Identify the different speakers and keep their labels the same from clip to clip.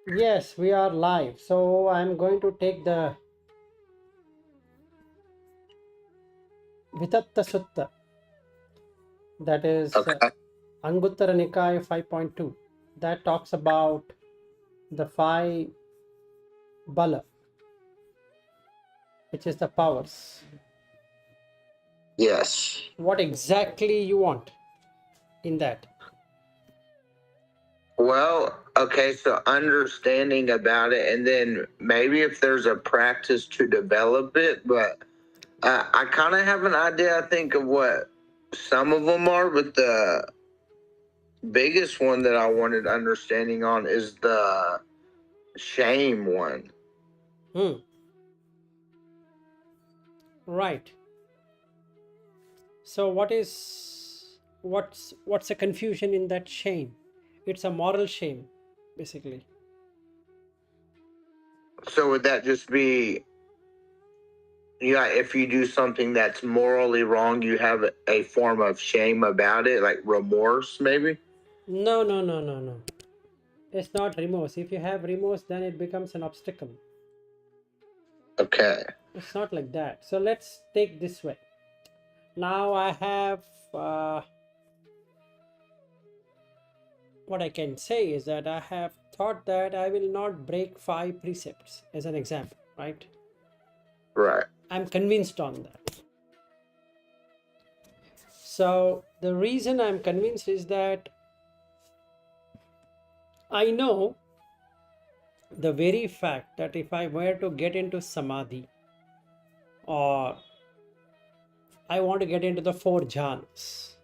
Speaker 1: Yes, we are live. So I'm going to take the Vitthatasutta, that is
Speaker 2: Okay.
Speaker 1: Anguttara Nikaya 5.2. That talks about the five bala, which is the powers.
Speaker 2: Yes.
Speaker 1: What exactly you want in that?
Speaker 2: Well, okay, so understanding about it, and then maybe if there's a practice to develop it, but I kind of have an idea, I think, of what some of them are, but the biggest one that I wanted understanding on is the shame one.
Speaker 1: Right. So what's a confusion in that shame? It's a moral shame, basically.
Speaker 2: So would that just be, yeah, if you do something that's morally wrong, you have a form of shame about it, like remorse, maybe?
Speaker 1: No, no, no, no, no. It's not remorse. If you have remorse, then it becomes an obstacle.
Speaker 2: Okay.
Speaker 1: It's not like that. So let's take this way. Now I have what I can say is that I have thought that I will not break 5 precepts as an example, right?
Speaker 2: Right.
Speaker 1: I'm convinced on that. So the reason I'm convinced is that I know the very fact that if I were to get into samadhi, or I want to get into the 4 jhanas,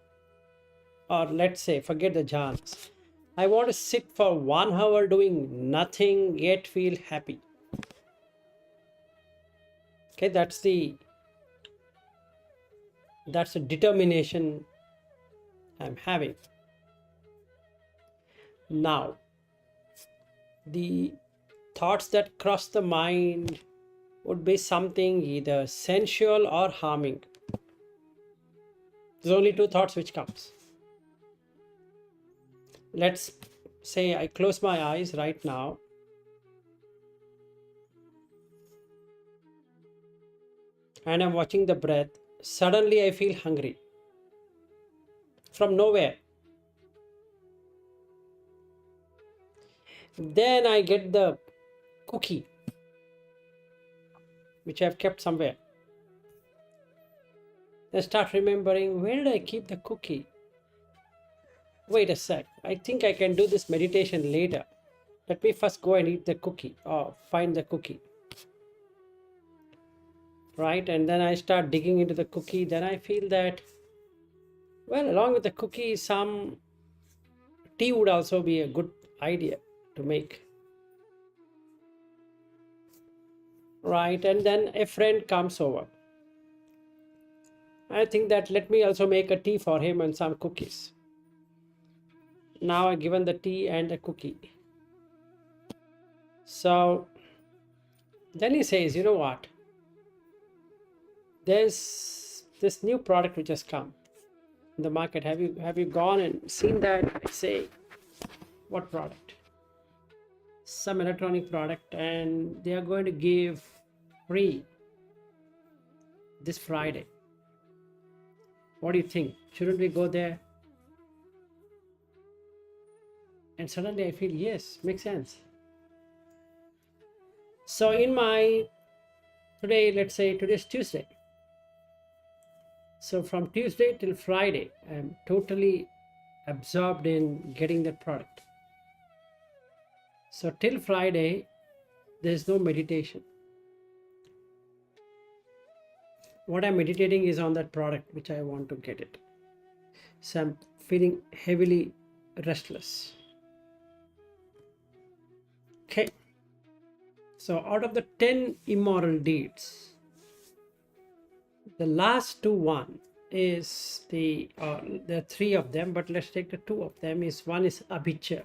Speaker 1: or let's say forget the jhanas, I want to sit for 1 hour doing nothing yet feel happy. Okay, that's the determination I'm having. Now, the thoughts that cross the mind would be something either sensual or harming. There's only 2 thoughts which comes. Let's say I close my eyes right now and I'm watching the breath. Suddenly I feel hungry from nowhere. Then I get the cookie which I've kept somewhere. I start remembering, where did I keep the cookie? Wait a sec, I think I can do this meditation later. Let me first go and eat the cookie or find the cookie. Right? And then I start digging into the cookie. Then I feel that, well, along with the cookie, some tea would also be a good idea to make. Right? And then a friend comes over. I think that let me also make a tea for him and some cookies. Now I've given the tea and the cookie. So then he says, you know what? There's this new product which has come in the market. Have you gone and seen that? I say, what product? Some electronic product, and they are going to give free this Friday. What do you think? Shouldn't we go there? And suddenly I feel, yes, makes sense. So in my today, let's say today's Tuesday. So from Tuesday till Friday, I'm totally absorbed in getting that product. So till Friday, there's no meditation. What I'm meditating is on that product which I want to get it. So I'm feeling heavily restless. Okay. So out of the 10 immoral deeds, the last 2 one is there are three of them, but let's take the two of them. Is one is abhiccha,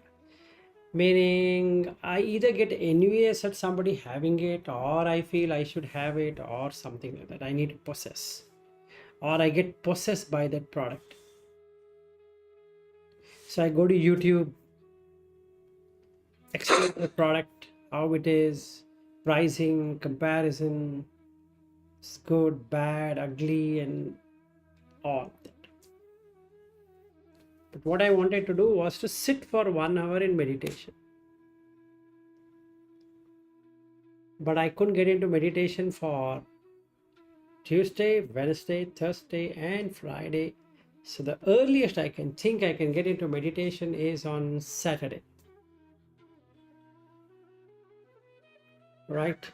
Speaker 1: meaning I either get envious at somebody having it, or I feel I should have it, or something like that. I need to possess, or I get possessed by that product. So I go to YouTube, explore the product, how it is, pricing, comparison, it's good, bad, ugly, and all that. But what I wanted to do was to sit for 1 hour in meditation. But I couldn't get into meditation for Tuesday, Wednesday, Thursday, and Friday. So the earliest I can think I can get into meditation is on Saturday. Right?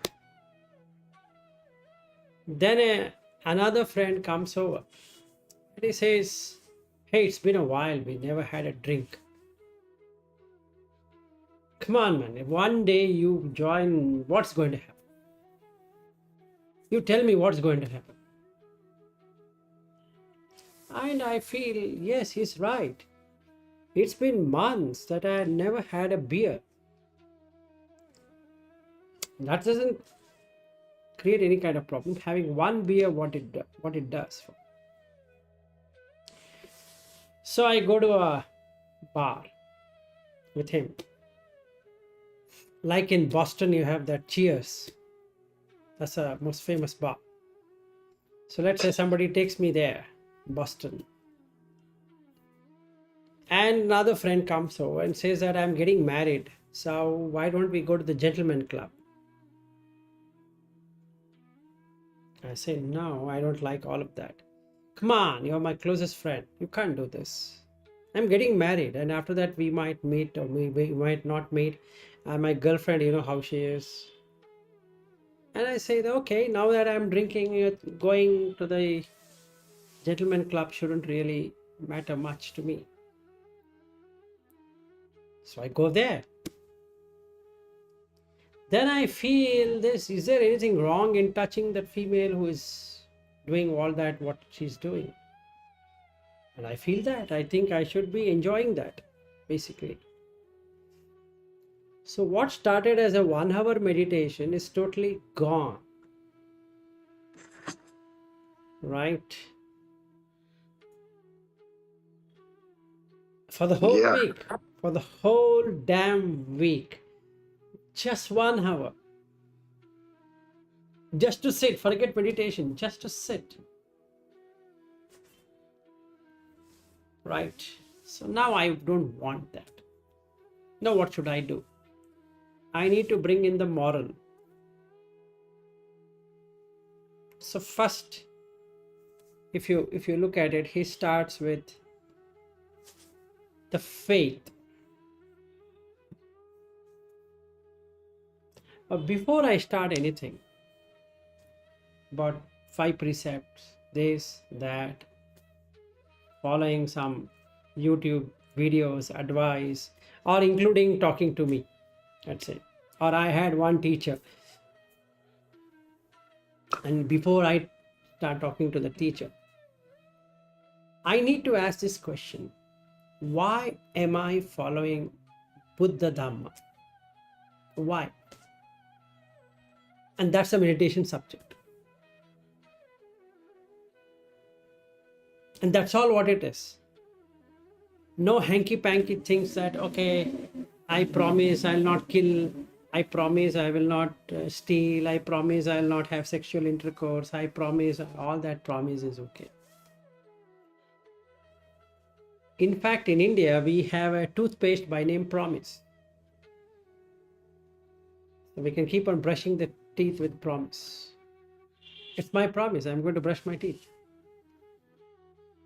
Speaker 1: Then another friend comes over and he says, "Hey, it's been a while. We never had a drink. Come on, man. If one day you join, what's going to happen? You tell me what's going to happen." And I feel, yes, he's right. It's been months that I had never had a beer. That doesn't create any kind of problem. Having one beer, what it does. So I go to a bar with him. Like in Boston, you have that Cheers. That's a most famous bar. So let's say somebody takes me there, Boston. And another friend comes over and says that I'm getting married. So why don't we go to the gentleman club? I say, no, I don't like all of that. Come on, you're my closest friend. You can't do this. I'm getting married, and after that we might meet or we might not meet. My girlfriend, you know how she is. And I say, okay, now that I'm drinking, going to the gentleman club shouldn't really matter much to me. So I go there. Then I feel this, is there anything wrong in touching that female who is doing all that, what she's doing? And I feel that. I think I should be enjoying that, basically. So what started as a 1 hour meditation is totally gone. Right? For the whole
Speaker 2: Yeah.
Speaker 1: week. For the whole damn week. Just 1 hour. Just to sit. Forget meditation. Just to sit. Right? So now I don't want that. Now what should I do? I need to bring in the moral. So first, if you look at it, he starts with the faith. But before I start anything, about 5 precepts, this, that, following some YouTube videos, advice, or including talking to me, that's it. Or I had one teacher, and before I start talking to the teacher, I need to ask this question: why am I following Buddha Dhamma? Why? And that's a meditation subject. And that's all what it is. No hanky-panky things that, okay, I promise I'll not kill, I promise I will not steal, I promise I'll not have sexual intercourse, I promise, all that promise is okay. In fact, in India, we have a toothpaste by name Promise. So we can keep on brushing the teeth with promise. It's my promise, I'm going to brush my teeth.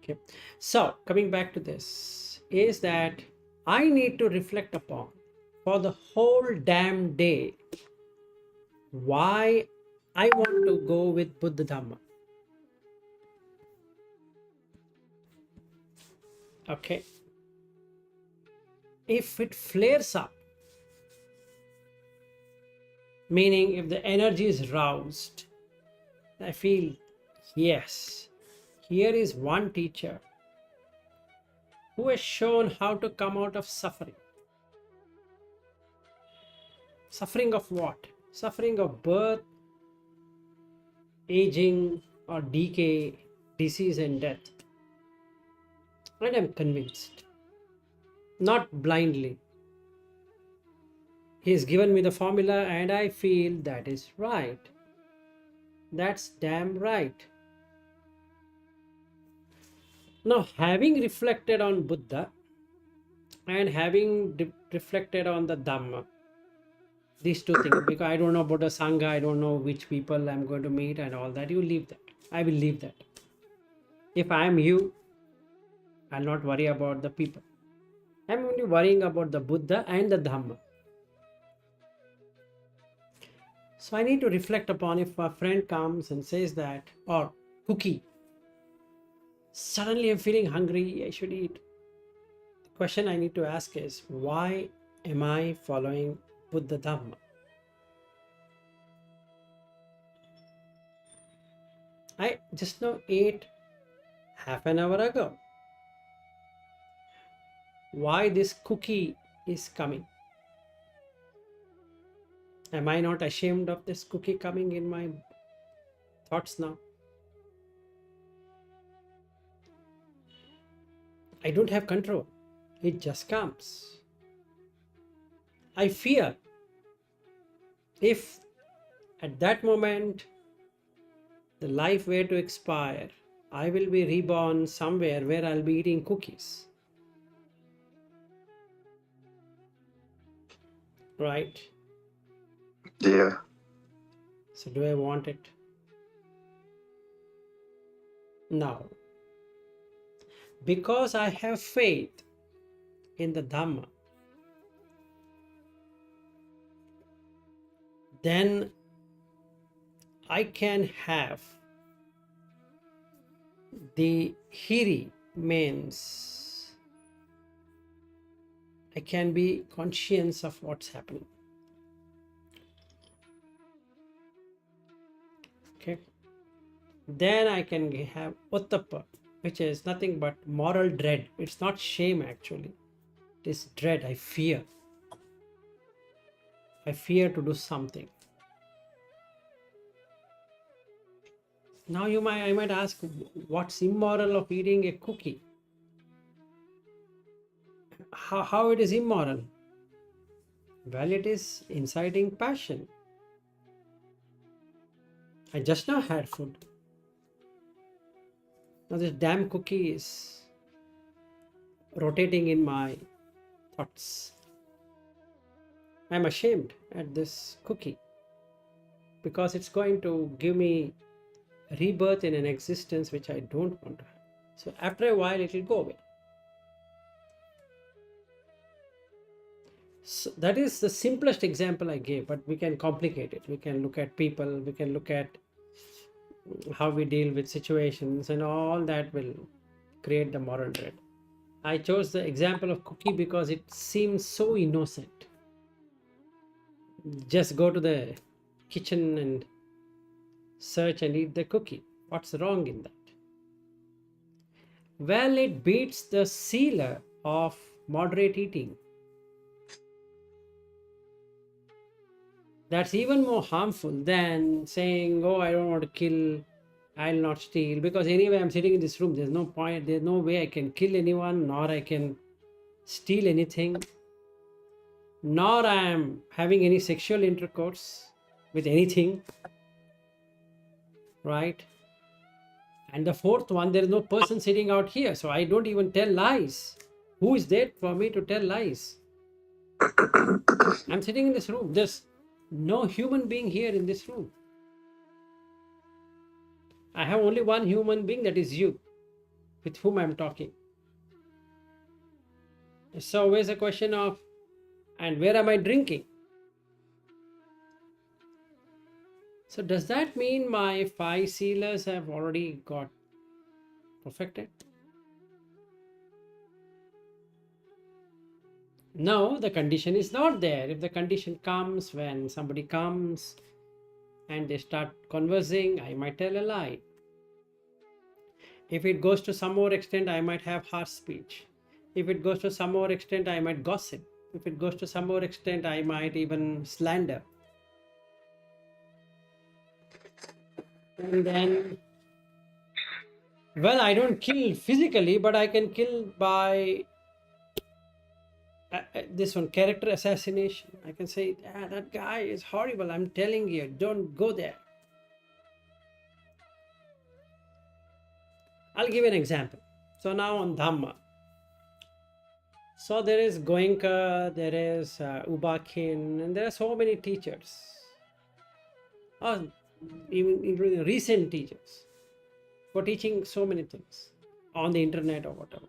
Speaker 1: Okay. So coming back to this, is that I need to reflect upon for the whole damn day why I want to go with Buddha Dhamma. Okay. If it flares up, meaning if the energy is roused, I feel, yes, Here is one teacher who has shown how to come out of suffering. Suffering of what? Suffering of birth, aging or decay, disease and death. And I'm convinced, not blindly. He has given me the formula and I feel that is right. That's damn right. Now, having reflected on Buddha and having reflected on the Dhamma, these two things, because I don't know about the Sangha, I don't know which people I'm going to meet and all that, you leave that. I will leave that. If I am you, I'll not worry about the people. I'm only worrying about the Buddha and the Dhamma. So I need to reflect upon if a friend comes and says that, or cookie, suddenly I'm feeling hungry, I should eat. The question I need to ask is, why am I following Buddha Dhamma? I just now ate half an hour ago. Why this cookie is coming? Am I not ashamed of this cookie coming in my thoughts now? I don't have control. It just comes. I fear if at that moment the life were to expire, I will be reborn somewhere where I'll be eating cookies. Right?
Speaker 2: Yeah.
Speaker 1: So do I want it? No. Because I have faith in the Dhamma, then I can have the hiri, means I can be conscious of what's happening. Okay. Then I can have uttapa, which is nothing but moral dread. It's not shame actually. It is dread. I fear. I fear to do something. Now I might ask, what's immoral of eating a cookie? How it is immoral? Well, it is inciting passion. I just now had food. Now this damn cookie is rotating in my thoughts. I'm ashamed at this cookie because it's going to give me rebirth in an existence which I don't want to have. So after a while it will go away. So that is the simplest example I gave, but we can complicate it. We can look at people, we can look at how we deal with situations, and all that will create the moral dread. I chose the example of cookie because it seems so innocent. Just go to the kitchen and search and eat the cookie. What's wrong in that? Well, it beats the sealer of moderate eating. That's even more harmful than saying, oh, I don't want to kill, I'll not steal, because anyway I'm sitting in this room, there's no point, there's no way I can kill anyone, nor I can steal anything, nor I am having any sexual intercourse with anything, right? And the fourth one, there is no person sitting out here, so I don't even tell lies. Who is there for me to tell lies? I'm sitting in this room, there's no human being here in this room. I have only one human being, that is you, with whom I'm talking. It's always a question of, and where am I drinking? So does that mean my 5 sealers have already got perfected? No, the condition is not there. If the condition comes when somebody comes and they start conversing, I might tell a lie. If it goes to some more extent, I might have harsh speech. If it goes to some more extent, I might gossip. If it goes to some more extent, I might even slander. And then, well, I don't kill physically, but I can kill by this one, character assassination. I can say, that guy is horrible. I'm telling you, don't go there. I'll give you an example. So now on Dhamma. So there is Goenka, there is Ubakin, and there are so many teachers. Even including recent teachers for teaching so many things on the internet or whatever.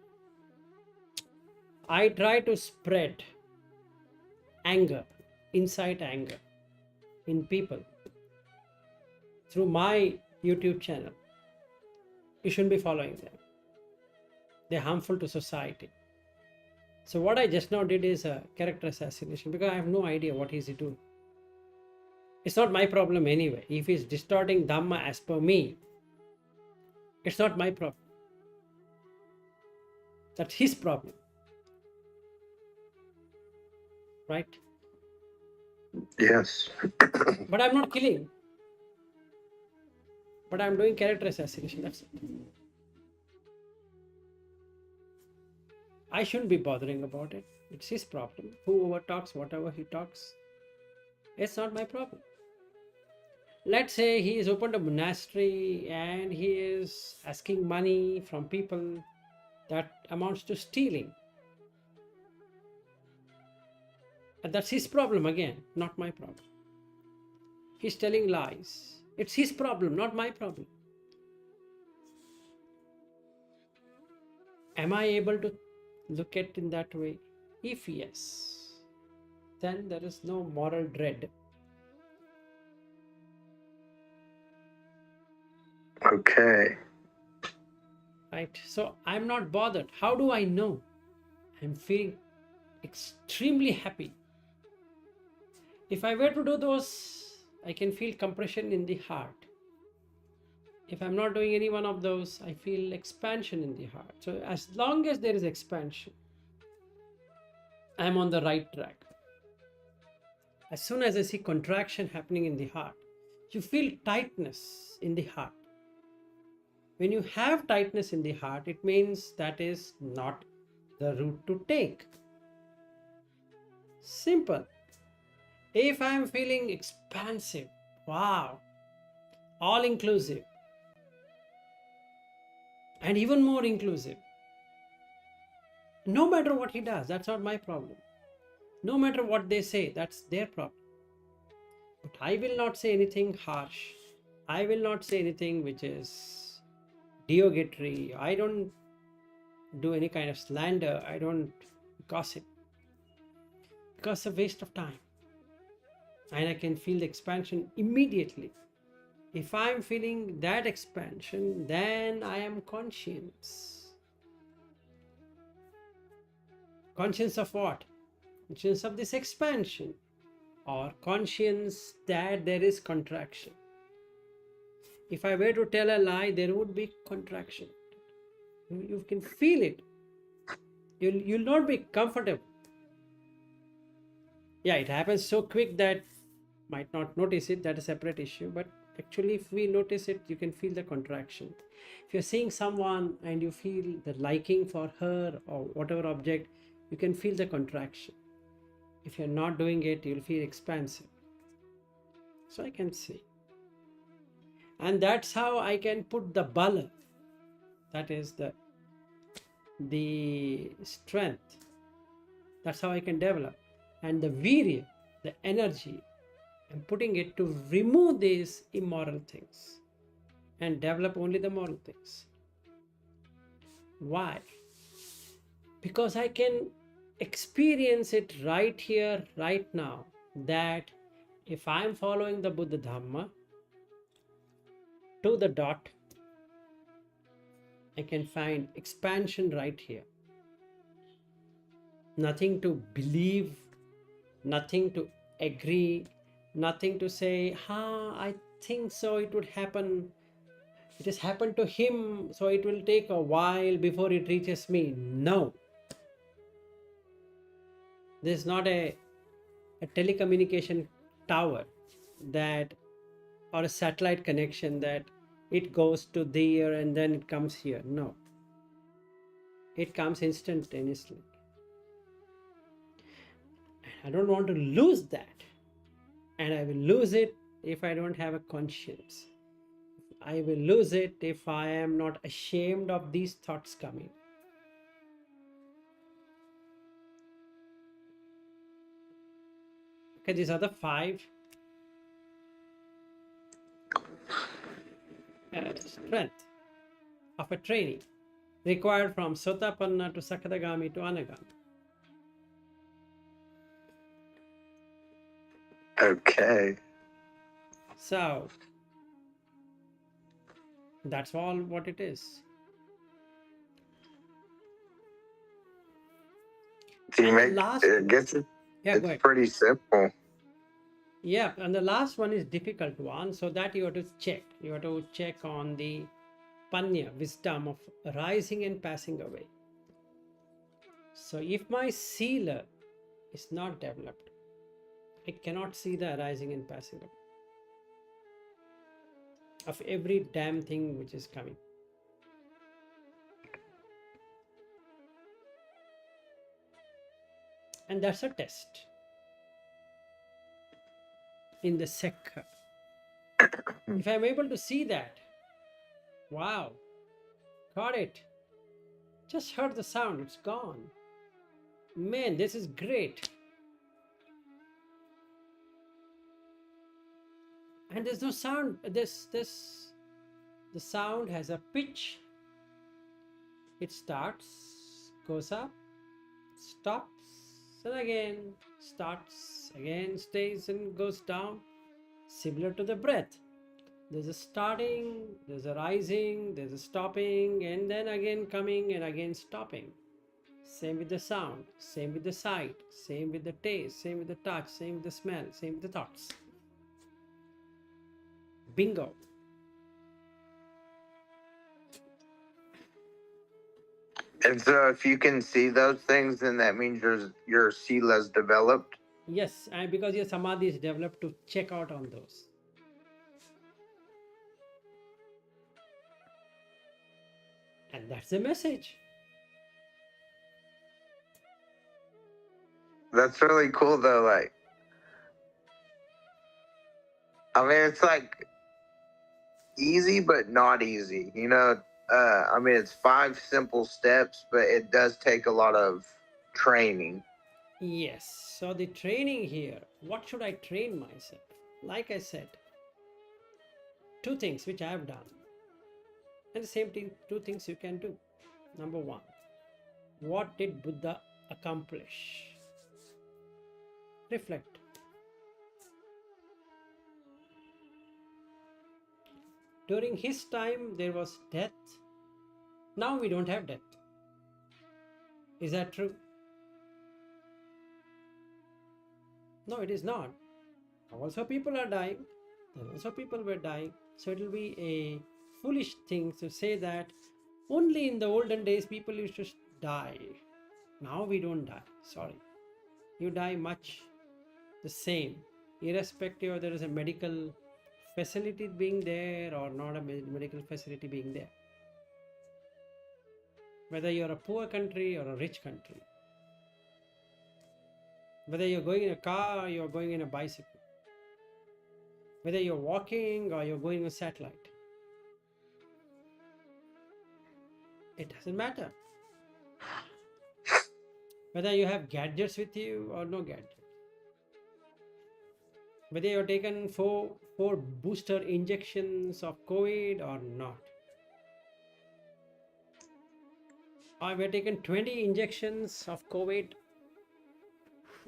Speaker 1: I try to spread anger, incite anger in people through my YouTube channel. You shouldn't be following them. They're harmful to society. So what I just now did is a character assassination because I have no idea what is he doing. It's not my problem anyway. If he's distorting Dhamma as per me, it's not my problem. That's his problem. Right?
Speaker 2: Yes.
Speaker 1: But I'm not killing. But I'm doing character assassination. That's it. I shouldn't be bothering about it. It's his problem. Whoever talks, whatever he talks, it's not my problem. Let's say he has opened a monastery and he is asking money from people that amounts to stealing. And that's his problem again, not my problem. He's telling lies. It's his problem, not my problem. Am I able to look at it in that way? If yes, then there is no moral dread.
Speaker 2: Okay.
Speaker 1: Right? So I'm not bothered. How do I know? I'm feeling extremely happy. If I were to do those, I can feel compression in the heart. If I'm not doing any one of those, I feel expansion in the heart. So as long as there is expansion, I'm on the right track. As soon as I see contraction happening in the heart, you feel tightness in the heart. When you have tightness in the heart, it means that is not the route to take. Simple. If I'm feeling expansive, wow, all inclusive, and even more inclusive, no matter what he does, that's not my problem. No matter what they say, that's their problem. But I will not say anything harsh. I will not say anything which is derogatory. I don't do any kind of slander. I don't gossip. Because it's a waste of time. And I can feel the expansion immediately. If I'm feeling that expansion, then I am conscious. Conscious of what? Conscious of this expansion, or conscience that there is contraction. If I were to tell a lie, there would be contraction. You can feel it. You'll not be comfortable. Yeah, it happens so quick that might not notice it. That's a separate issue. But actually, if we notice it, you can feel the contraction. If you're seeing someone and you feel the liking for her or whatever object, you can feel the contraction. If you're not doing it, you'll feel expansive. So I can see. And that's how I can put the bala, that is the strength. That's how I can develop. And the virya, the energy, I'm putting it to remove these immoral things and develop only the moral things. Why? Because I can experience it right here, right now, that if I'm following the Buddha Dhamma to the dot, I can find expansion right here. Nothing to believe, nothing to agree, nothing to say, I think so, it would happen. It has happened to him, so it will take a while before it reaches me. No. This is not a telecommunication tower that, or a satellite connection that it goes to there and then it comes here. No. It comes instantaneously. I don't want to lose that. And I will lose it if I don't have a conscience. I will lose it if I am not ashamed of these thoughts coming. Okay, these are the 5 strength of a trainee required from Sotapanna to Sakadagami to Anagami.
Speaker 2: Okay.
Speaker 1: So that's all what it is.
Speaker 2: Do you
Speaker 1: And the
Speaker 2: make?
Speaker 1: last
Speaker 2: I
Speaker 1: one,
Speaker 2: guess
Speaker 1: go
Speaker 2: it's
Speaker 1: ahead.
Speaker 2: pretty simple.
Speaker 1: Yeah, and the last one is difficult one, so that you have to check. You have to check on the panya, wisdom of rising and passing away. So if my sila is not developed, I cannot see the arising and passing away of every damn thing which is coming. And that's a test in the sekha. If I'm able to see that, wow, got it. Just heard the sound, it's gone. Man, this is great. And there's no sound. The sound has a pitch. It starts, goes up, stops, and again starts, again stays and goes down. Similar to the breath. There's a starting, there's a rising, there's a stopping, and then again coming and again stopping. Same with the sound, same with the sight, same with the taste, same with the touch, same with the smell, same with the thoughts. Bingo.
Speaker 2: And so, if you can see those things, then that means your sila's developed.
Speaker 1: Yes, and because your samadhi is developed to check out on those. And that's the message.
Speaker 2: That's really cool, though. Like, I mean, it's like easy, but not easy. You know, I mean, it's 5 simple steps, but it does take a lot of training.
Speaker 1: Yes, so the training here, what should I train myself? Like I said, 2 things which I have done. And the same thing, 2 things you can do. Number 1, what did Buddha accomplish? Reflect. During his time, there was death. Now we don't have death. Is that true? No, it is not. Also, people are dying. Then also, people were dying. So it will be a foolish thing to say that only in the olden days people used to die. Now we don't die. Sorry. You die much the same, irrespective of there is a medical facility being there or not a medical facility being there. Whether you're a poor country or a rich country. Whether you're going in a car or you're going in a bicycle. Whether you're walking or you're going on satellite. It doesn't matter. Whether you have gadgets with you or no gadgets. Whether you're taken four booster injections of COVID or not. Or we're taken 20 injections of COVID.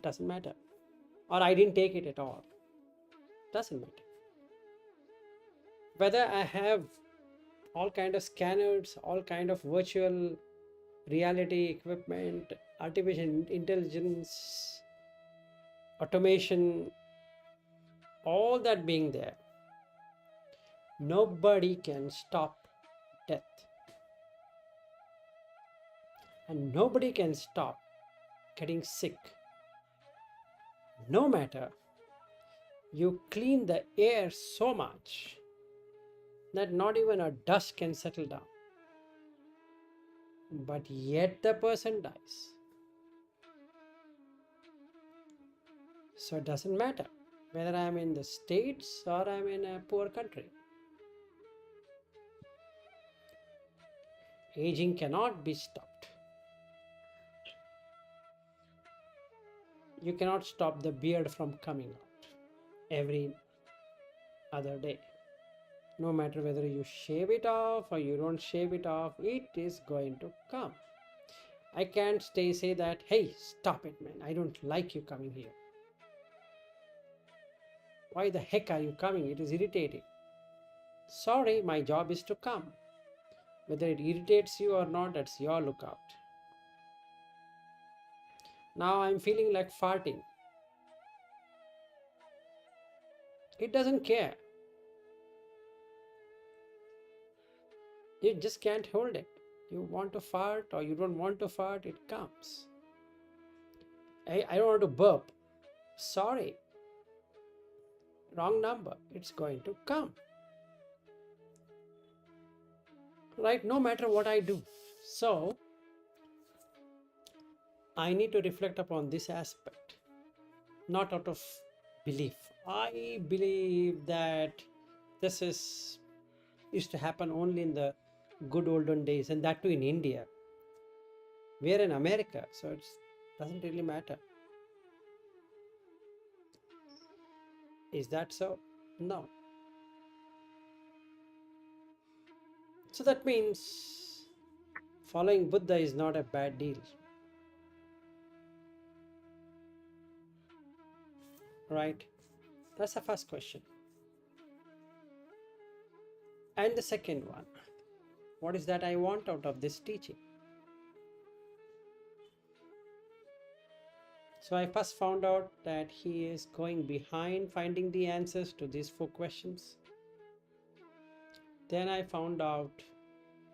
Speaker 1: Doesn't matter. Or I didn't take it at all. Doesn't matter. Whether I have all kind of scanners, all kind of virtual reality equipment, artificial intelligence, automation, all that being there. Nobody can stop death. And nobody can stop getting sick. No matter you clean the air so much that not even a dust can settle down. But yet the person dies. So it doesn't matter whether I'm in the States or I'm in a poor country. Aging cannot be stopped. You cannot stop the beard from coming out every other day. No matter whether you shave it off or you don't shave it off, it is going to come. I can't say that, hey, stop it, man. I don't like you coming here. Why the heck are you coming? It is irritating. Sorry, my job is to come. Whether it irritates you or not, that's your lookout. Now I'm feeling like farting. It doesn't care. You just can't hold it. You want to fart or you don't want to fart, it comes. I don't want to burp. Sorry. Wrong number. It's going to come. Right? No matter what I do. So, I need to reflect upon this aspect. Not out of belief. I believe that this used to happen only in the good olden days, and that too in India. We're in America, so it doesn't really matter. Is that so? No. So that means following Buddha is not a bad deal. Right? That's the first question. And the second one, what is that I want out of this teaching? So I first found out that he is going behind finding the answers to these 4 questions. Then I found out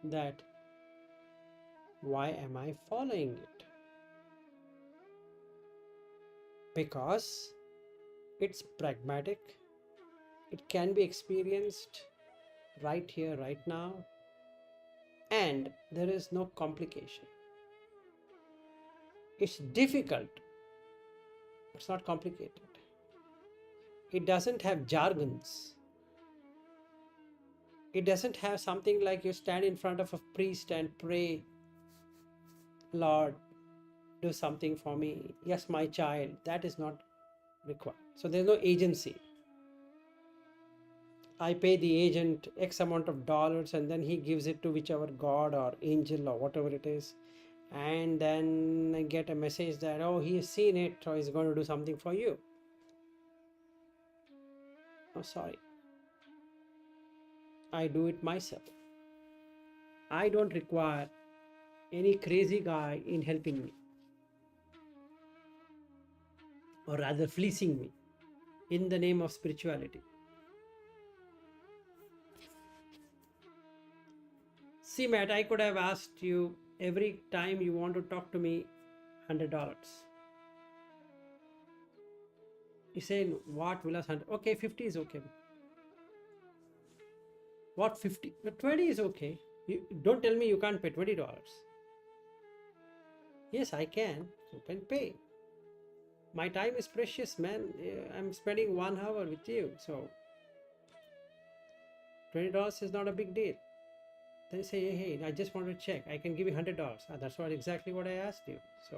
Speaker 1: that why am I following it? Because it's pragmatic. It can be experienced right here, right now. And there is no complication. It's difficult. It's not complicated. It doesn't have jargons. It doesn't have something like you stand in front of a priest and pray, Lord, do something for me. Yes, my child. That is not required. So there's no agency. I pay the agent X amount of dollars and then he gives it to whichever God or angel or whatever it is. And then I get a message that, oh, he has seen it, so he's going to do something for you. Oh, sorry. I do it myself. I don't require any crazy guy in helping me, or rather fleecing me in the name of spirituality. See, Matt, I could have asked you every time you want to talk to me $100. You say, what will us 100? Okay, 50 is okay. What 50? 20 is okay. You don't tell me you can't pay $20. Yes, I can. You can pay. My time is precious, man. I'm spending 1 hour with you. So $20 is not a big deal. Then say, hey, I just want to check. I can give you $100. That's what exactly what I asked you. So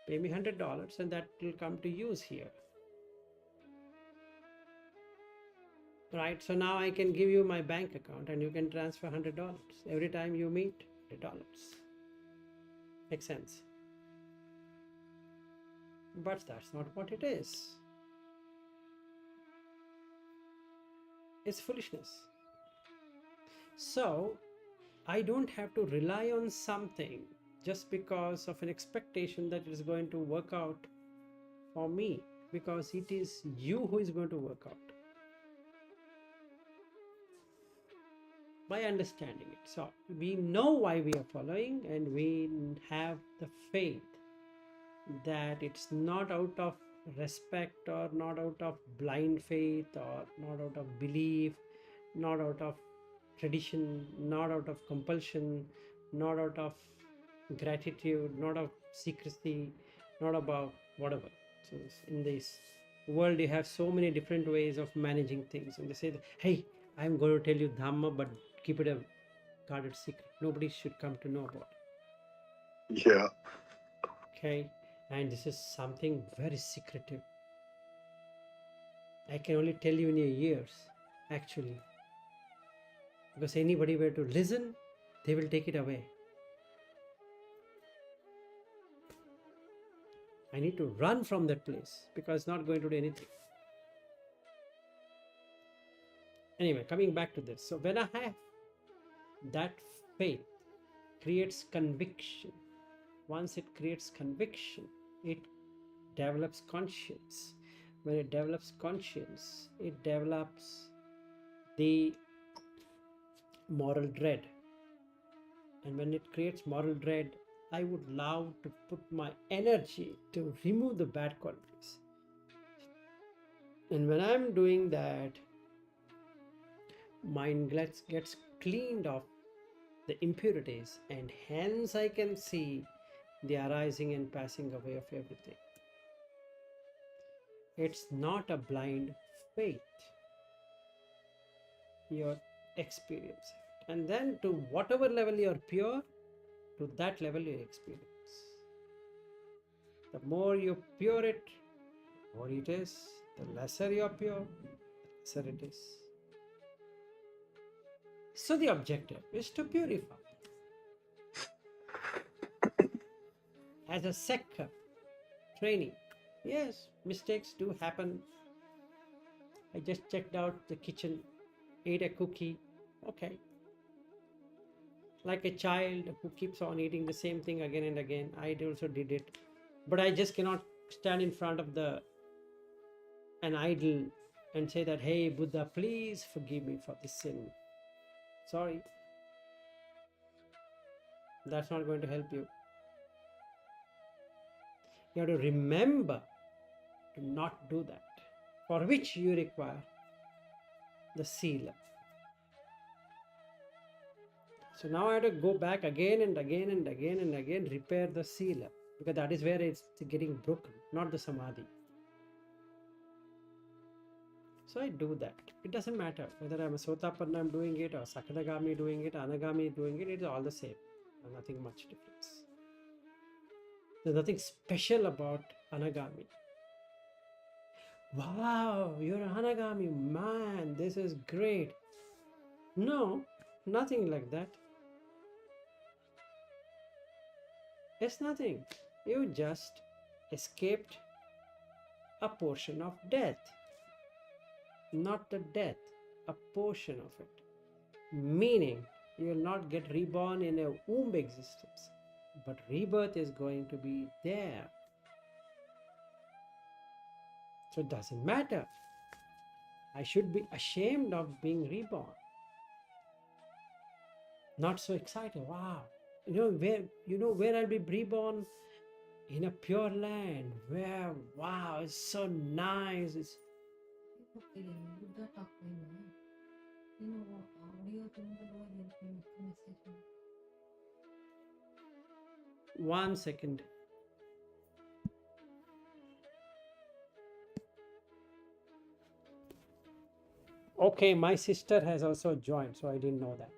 Speaker 1: pay me $100 and that will come to use here. Right, so now I can give you my bank account and you can transfer $100 every time you meet $100. Makes sense? But that's not what it is. It's foolishness. So I don't have to rely on something just because of an expectation that it is going to work out for me, because it is you who is going to work out. by understanding it. So we know why we are following, and we have the faith that it's not out of respect, or not out of blind faith, or not out of belief, not out of tradition, not out of compulsion, not out of gratitude, not of secrecy, not about whatever. So in this world, you have so many different ways of managing things, and they say that, hey, I'm going to tell you Dhamma, but keep it a guarded secret. Nobody should come to know about it.
Speaker 2: Yeah.
Speaker 1: Okay, and this is something very secretive. I can only tell you in your ears, actually, because anybody were to listen, they will take it away. I need to run from that place because it's not going to do anything. Anyway, coming back to this. So when I have that faith, creates conviction. Once it creates conviction, it develops conscience. When it develops conscience, it develops the moral dread. And when it creates moral dread, I would love to put my energy to remove the bad qualities. And when I'm doing that, mind gets cleaned of the impurities, and hence I can see the arising and passing away of everything. It's not a blind faith. You're experiencing it. And then to whatever level you're pure, to that level you experience. The more you pure it, the more it is. The lesser you're pure, the lesser it is. So the objective is to purify. As a seeker, trainee, yes, mistakes do happen. I just checked out the kitchen, ate a cookie, okay. Like a child who keeps on eating the same thing again and again, I also did it. But I just cannot stand in front of an idol and say that, hey, Buddha, please forgive me for this sin. Sorry. That's not going to help you. You have to remember to not do that, for which you require the sila. So now I have to go back again and again and again and again, repair the sila, because that is where it's getting broken, not the samadhi. So I do that. It doesn't matter whether I'm a Sotapanna, I'm doing it, or Sakadagami doing it, Anagami doing it, it's all the same. Nothing much difference. There's nothing special about Anagami. Wow, you're an Anagami, man, this is great. No, nothing like that. It's nothing. You just escaped a portion of death. Not the death, a portion of it. Meaning, you will not get reborn in a womb existence, but rebirth is going to be there. So it doesn't matter. I should be ashamed of being reborn. Not so excited. Wow. You know where I'll be reborn? In a pure land where, wow, it's so nice. It's one second. Okay, my sister has also joined, so I didn't know that.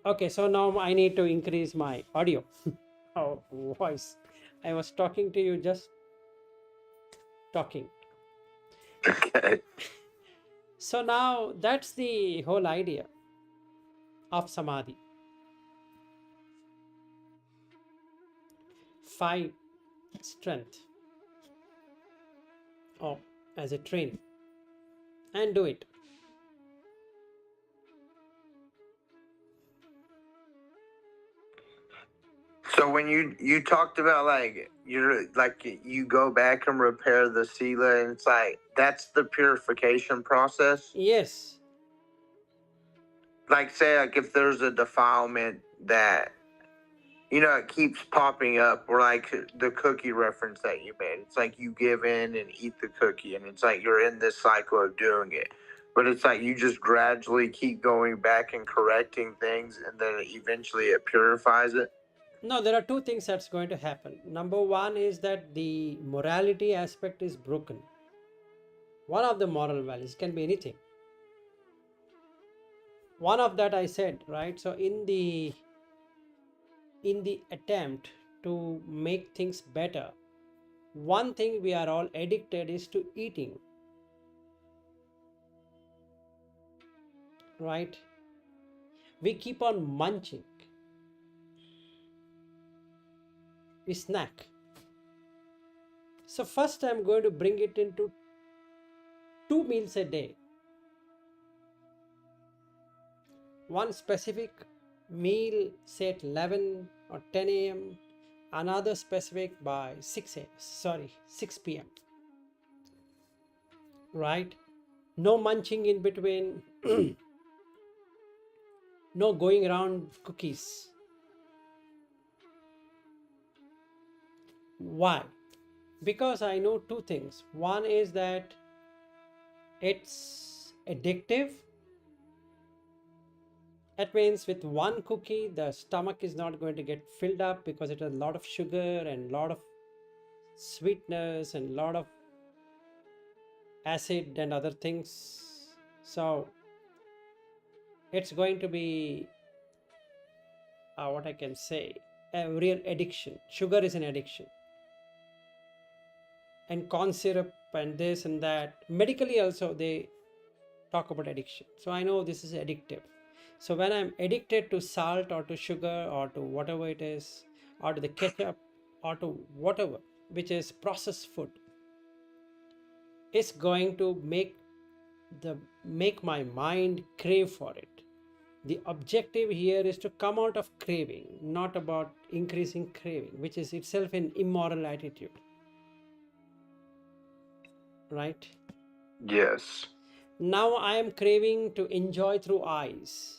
Speaker 1: Okay, so now I need to increase my audio. Oh, voice. I was talking to you, just talking.
Speaker 2: Okay.
Speaker 1: So now that's the whole idea of samadhi. 5 strength as a training, and do it.
Speaker 2: So when you talked about like you go back and repair the sila, and it's like that's the purification process.
Speaker 1: Yes.
Speaker 2: Like say like if there's a defilement that it keeps popping up, or like the cookie reference that you made. It's like you give in and eat the cookie, and it's like you're in this cycle of doing it. But it's like you just gradually keep going back and correcting things, and then eventually it purifies it.
Speaker 1: No, there are two things that's going to happen. Number one is that the morality aspect is broken. One of the moral values can be anything. One of that I said, right? So in the attempt to make things better, one thing we are all addicted is to eating, right? We keep on munching. We snack. So first I'm going to bring it into 2 meals a day. One specific meal, say at 11 or 10 a.m., another specific by 6 p.m. Right? No munching in between, no going around cookies. Why? Because I know two things. One is that it's addictive. That means with one cookie, the stomach is not going to get filled up because it has a lot of sugar and a lot of sweetness and a lot of acid and other things. So it's going to be what I can say, a real addiction. Sugar is an addiction. And corn syrup and this and that. Medically also they talk about addiction. So I know this is addictive. So when I'm addicted to salt or to sugar or to whatever it is, or to the ketchup or to whatever, which is processed food, it's going to make my mind crave for it. The objective here is to come out of craving, not about increasing craving, which is itself an immoral attitude. Right?
Speaker 2: Yes.
Speaker 1: Now I am craving to enjoy through eyes.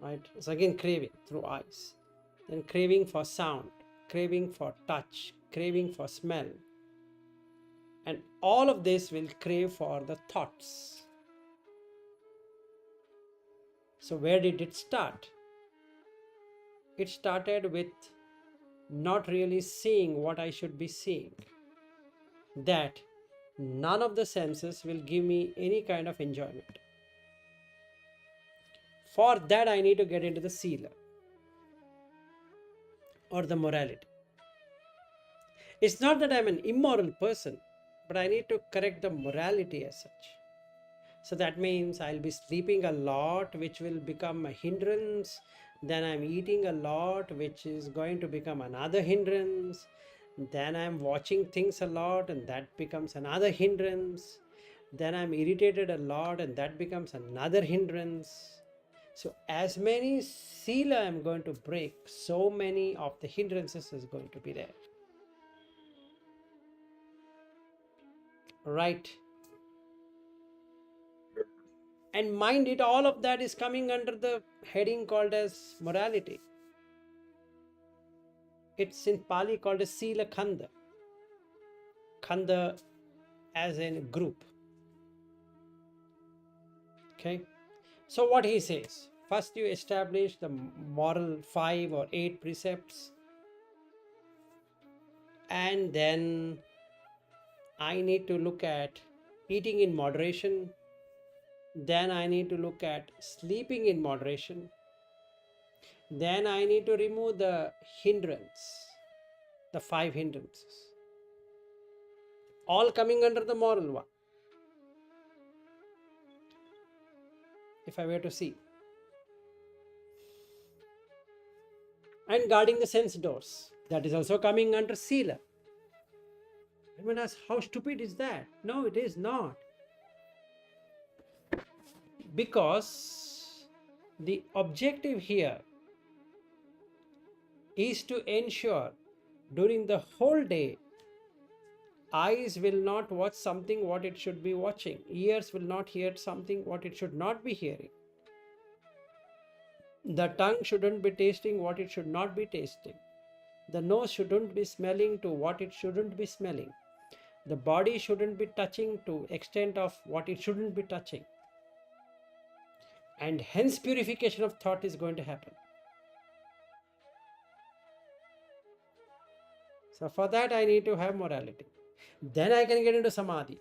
Speaker 1: Right? So again, craving through eyes. Then craving for sound, craving for touch, craving for smell. And all of this will crave for the thoughts. So where did it start? It started with not really seeing what I should be seeing. That none of the senses will give me any kind of enjoyment. For that, I need to get into the sila or the morality. It's not that I'm an immoral person, but I need to correct the morality as such. So that means I'll be sleeping a lot, which will become a hindrance. Then I'm eating a lot, which is going to become another hindrance. Then I'm watching things a lot, and that becomes another hindrance. Then I'm irritated a lot, and that becomes another hindrance. So as many sila I'm going to break, so many of the hindrances is going to be there. Right? And mind it, all of that is coming under the heading called as morality. It's in Pali called as Sila Khanda. Khanda as in group. Okay. So what he says, first you establish the moral 5 or 8 precepts, and then I need to look at eating in moderation. Then I need to look at sleeping in moderation. Then I need to remove the hindrance, the 5 hindrances, all coming under the moral one. If I were to see. And guarding the sense doors, that is also coming under sila. Everyone asks, how stupid is that? No, it is not. Because the objective here is to ensure during the whole day, eyes will not watch something what it should be watching, ears will not hear something what it should not be hearing, the tongue shouldn't be tasting what it should not be tasting, the nose shouldn't be smelling to what it shouldn't be smelling, the body shouldn't be touching to extent of what it shouldn't be touching, and hence purification of thought is going to happen. So for that I need to have morality. Then I can get into samadhi.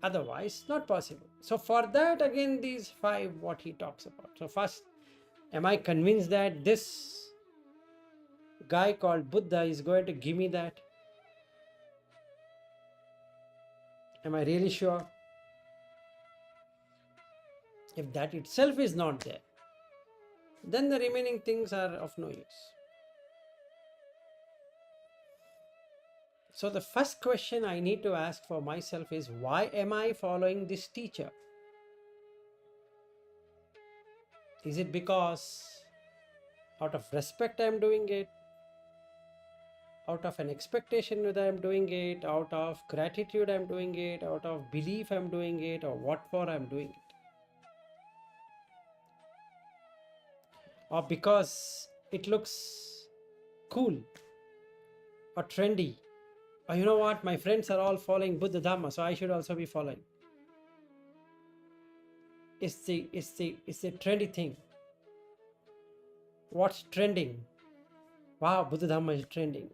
Speaker 1: Otherwise, not possible. So for that, again, these 5 what he talks about. So first, am I convinced that this guy called Buddha is going to give me that? Am I really sure? If that itself is not there, then the remaining things are of no use. So the first question I need to ask for myself is, why am I following this teacher? Is it because out of respect I am doing it? Out of an expectation that I am doing it? Out of gratitude I am doing it? Out of belief I am doing it? Or what for I am doing it? Or because it looks cool or trendy? Or you know what, my friends are all following Buddha Dhamma, so I should also be following. It's the trendy thing. What's trending? Wow, Buddha Dhamma is trending.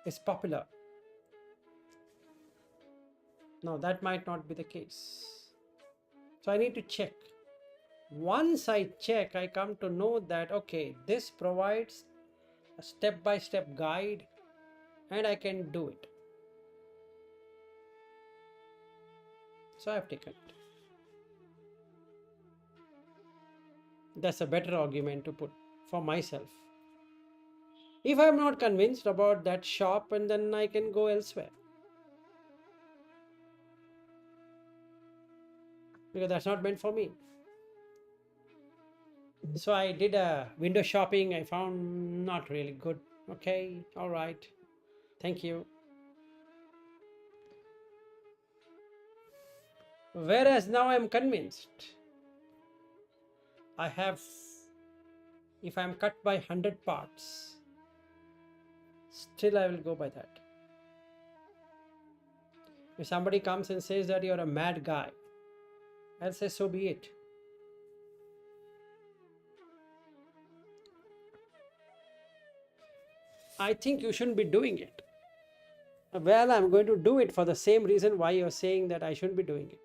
Speaker 1: It's popular. No, that might not be the case. So I need to check. Once I check, I come to know that, okay, this provides a step-by-step guide and I can do it. So I have taken it. That's a better argument to put for myself. If I am not convinced about that shop, and then I can go elsewhere. Because that's not meant for me. So I did a window shopping. I found not really good. Okay, all right. Thank you. Whereas now I'm convinced. I have, if I'm cut by 100 parts, still I will go by that. If somebody comes and says that you're a mad guy, I'll say, so be it. I think you shouldn't be doing it. Well, I'm going to do it for the same reason why you're saying that I shouldn't be doing it.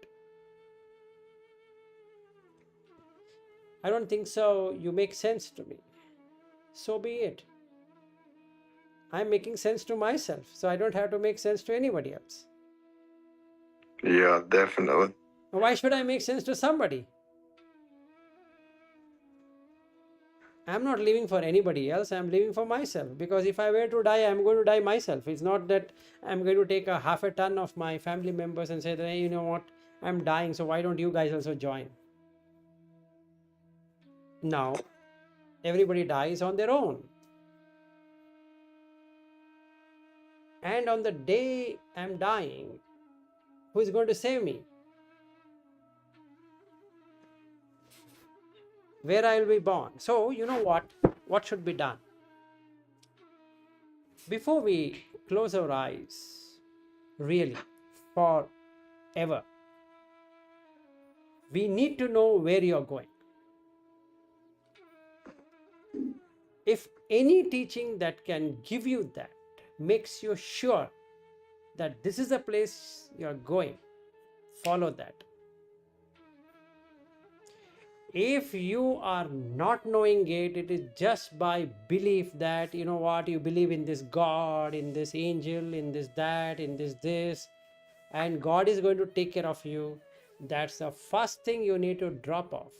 Speaker 1: I don't think so. You make sense to me. So be it. I'm making sense to myself, so I don't have to make sense to anybody else.
Speaker 2: Yeah, definitely.
Speaker 1: Why should I make sense to somebody? I'm not living for anybody else. I'm living for myself. Because if I were to die, I'm going to die myself. It's not that I'm going to take a half a ton of my family members and say that, hey, you know what, I'm dying, so why don't you guys also join? No. Everybody dies on their own. And on the day I'm dying, who is going to save me? Where I will be born. So, you know what? What should be done? Before we close our eyes, really, forever, we need to know where you're going. If any teaching that can give you that makes you sure that this is the place you're going, follow that. If you are not knowing it, it is just by belief that, you know what, you believe in this God, in this angel, in this that, in this, and God is going to take care of you. That's the first thing you need to drop off.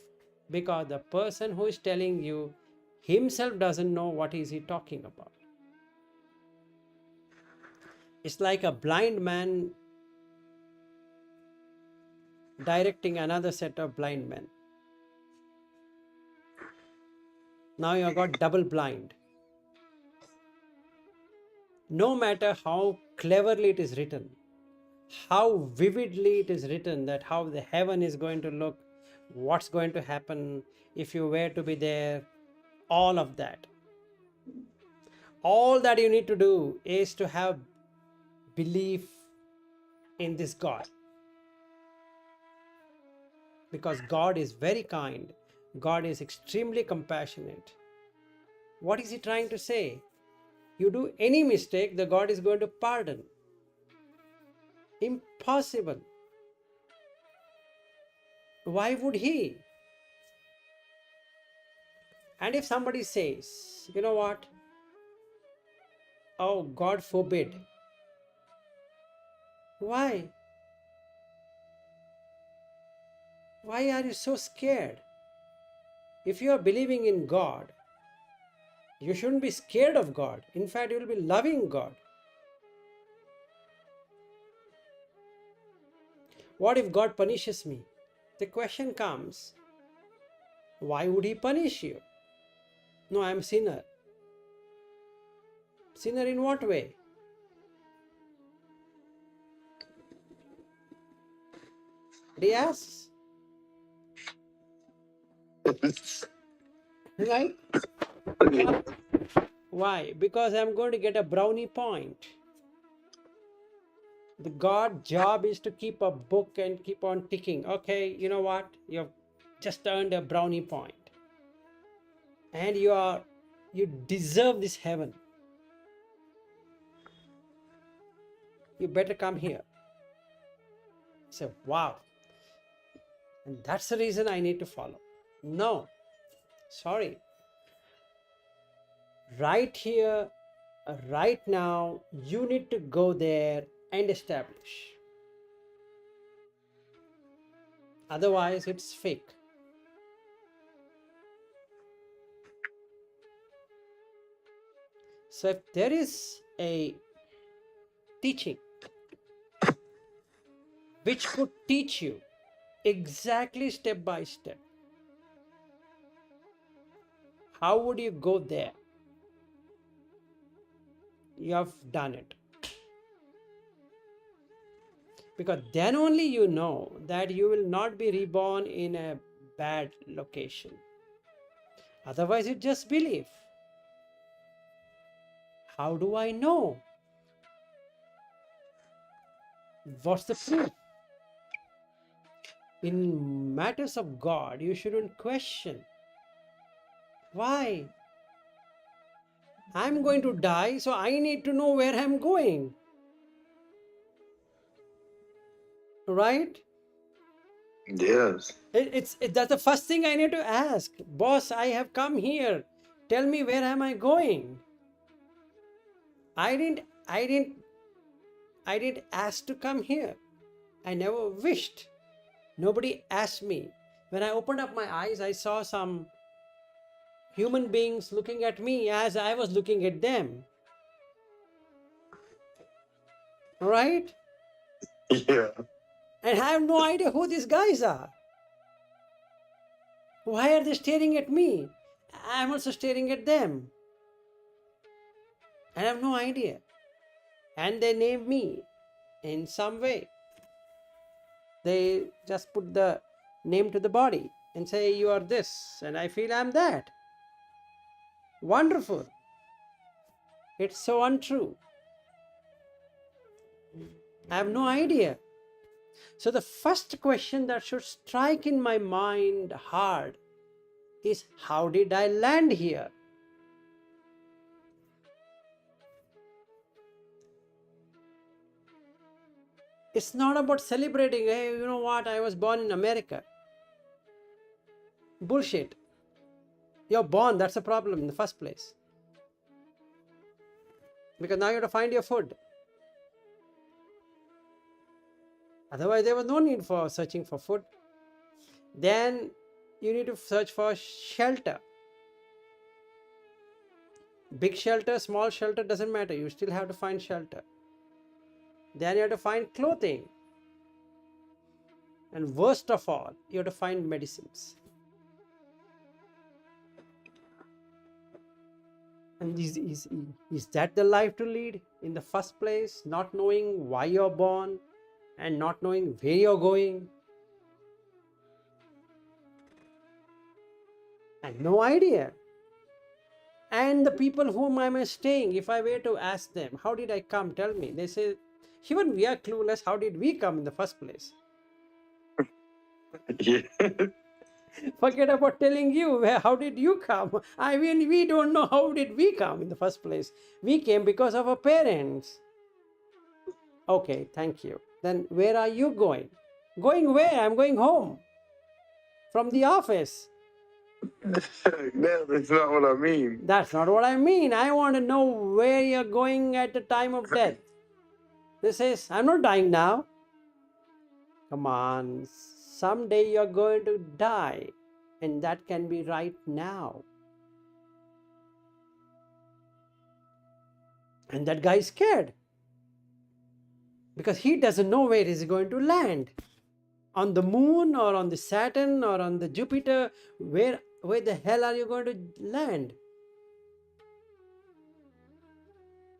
Speaker 1: Because the person who is telling you himself doesn't know what is he talking about. It's like a blind man directing another set of blind men. Now you have got double blind. No matter how cleverly it is written, how vividly it is written, that how the heaven is going to look, what's going to happen if you were to be there, all of that. All that you need to do is to have belief in this God. Because God is very kind. God is extremely compassionate. What is he trying to say? You do any mistake, the God is going to pardon. Impossible. Why would he? And if somebody says, you know what? Oh, God forbid. Why? Why are you so scared? If you are believing in God, you shouldn't be scared of God. In fact, you will be loving God. What if God punishes me? The question comes, why would he punish you? No, I am sinner. Sinner in what way? He asks. Right? Why? Because I'm going to get a brownie point. The God job is to keep a book and keep on ticking. Okay, you know what? You've just earned a brownie point. And you deserve this heaven. You better come here. Say, wow. And that's the reason I need to follow. No, sorry. Right here, right now, you need to go there and establish. Otherwise, it's fake. So if there is a teaching which could teach you exactly step by step, how would you go there? You have done it. Because then only you know that you will not be reborn in a bad location. Otherwise, you just believe. How do I know? What's the proof? In matters of God, you shouldn't question. Why? I'm going to die, so I need to know where I'm going. Right?
Speaker 2: Yes.
Speaker 1: That's the first thing I need to ask. Boss, I have come here. Tell me, where am I going? I didn't ask to come here. I never wished. Nobody asked me. When I opened up my eyes, I saw some human beings looking at me as I was looking at them. Right?
Speaker 2: Yeah.
Speaker 1: And I have no idea who these guys are. Why are they staring at me? I'm also staring at them. And I have no idea. And they name me in some way. They just put the name to the body and say, you are this, and I feel I'm that. Wonderful. It's so untrue. I have no idea. So the first question that should strike in my mind hard is, how did I land here? It's not about celebrating, hey, you know what, I was born in America. Bullshit. You're born, that's a problem in the first place. Because now you have to find your food. Otherwise, there was no need for searching for food. Then you need to search for shelter. Big shelter, small shelter, doesn't matter. You still have to find shelter. Then you have to find clothing. And worst of all, you have to find medicines. And is that the life to lead in the first place? Not knowing why you're born and not knowing where you're going, and no idea. And the people whom am I staying, if I were to ask them, how did I come? Tell me. They say, even we are clueless. How did we come in the first place?
Speaker 2: Yeah.
Speaker 1: Forget about telling you, how did you come? I mean, we don't know how did we come in the first place. We came because of our parents. Okay, thank you. Then where are you going? Going where? I'm going home from the office.
Speaker 2: No, that's not what I mean.
Speaker 1: That's not what I mean. I want to know where you're going at the time of death. This says, I'm not dying now. Come on, someday you're going to die, and that can be right now. And that guy is scared because he doesn't know where he's going to land. On the moon or on the Saturn or on the Jupiter, where the hell are you going to land?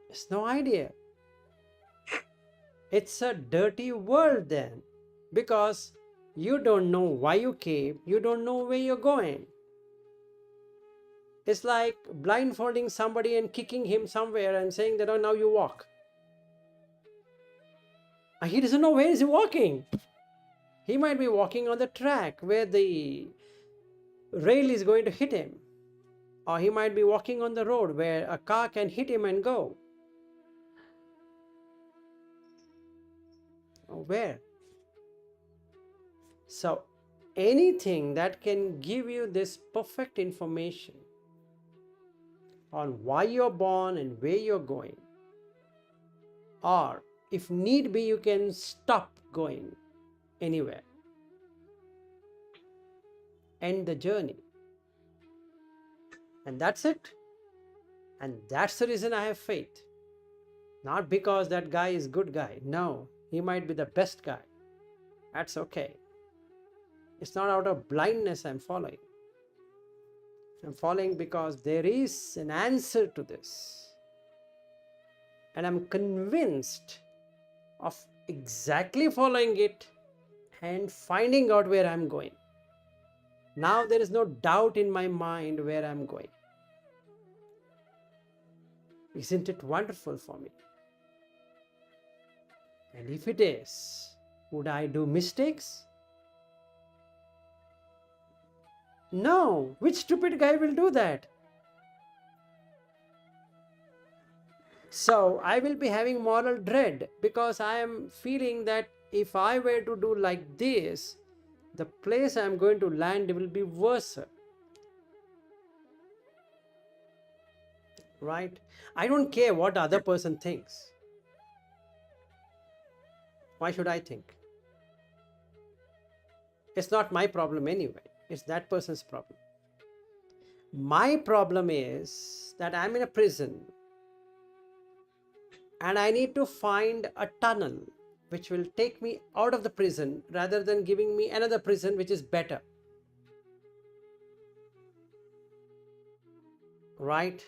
Speaker 1: There's no idea. It's a dirty world then, because you don't know why you came, you don't know where you're going. It's like blindfolding somebody and kicking him somewhere and saying that, oh, now you walk. And he doesn't know where is he walking. He might be walking on the track where the rail is going to hit him. Or he might be walking on the road where a car can hit him and go. Or where? So anything that can give you this perfect information on why you're born and where you're going, or if need be, you can stop going anywhere, end the journey, and that's it. And that's the reason I have faith. Not because that guy is good guy. No, he might be the best guy. That's okay. It's not out of blindness I'm following. I'm following because there is an answer to this. And I'm convinced of exactly following it and finding out where I'm going. Now there is no doubt in my mind where I'm going. Isn't it wonderful for me? And if it is, would I do mistakes? No. Which stupid guy will do that? So I will be having moral dread because I am feeling that if I were to do like this, the place I am going to land will be worse. Right? I don't care what the other person thinks. Why should I think? It's not my problem anyway. It's that person's problem. My problem is that I'm in a prison and I need to find a tunnel which will take me out of the prison rather than giving me another prison which is better. Right?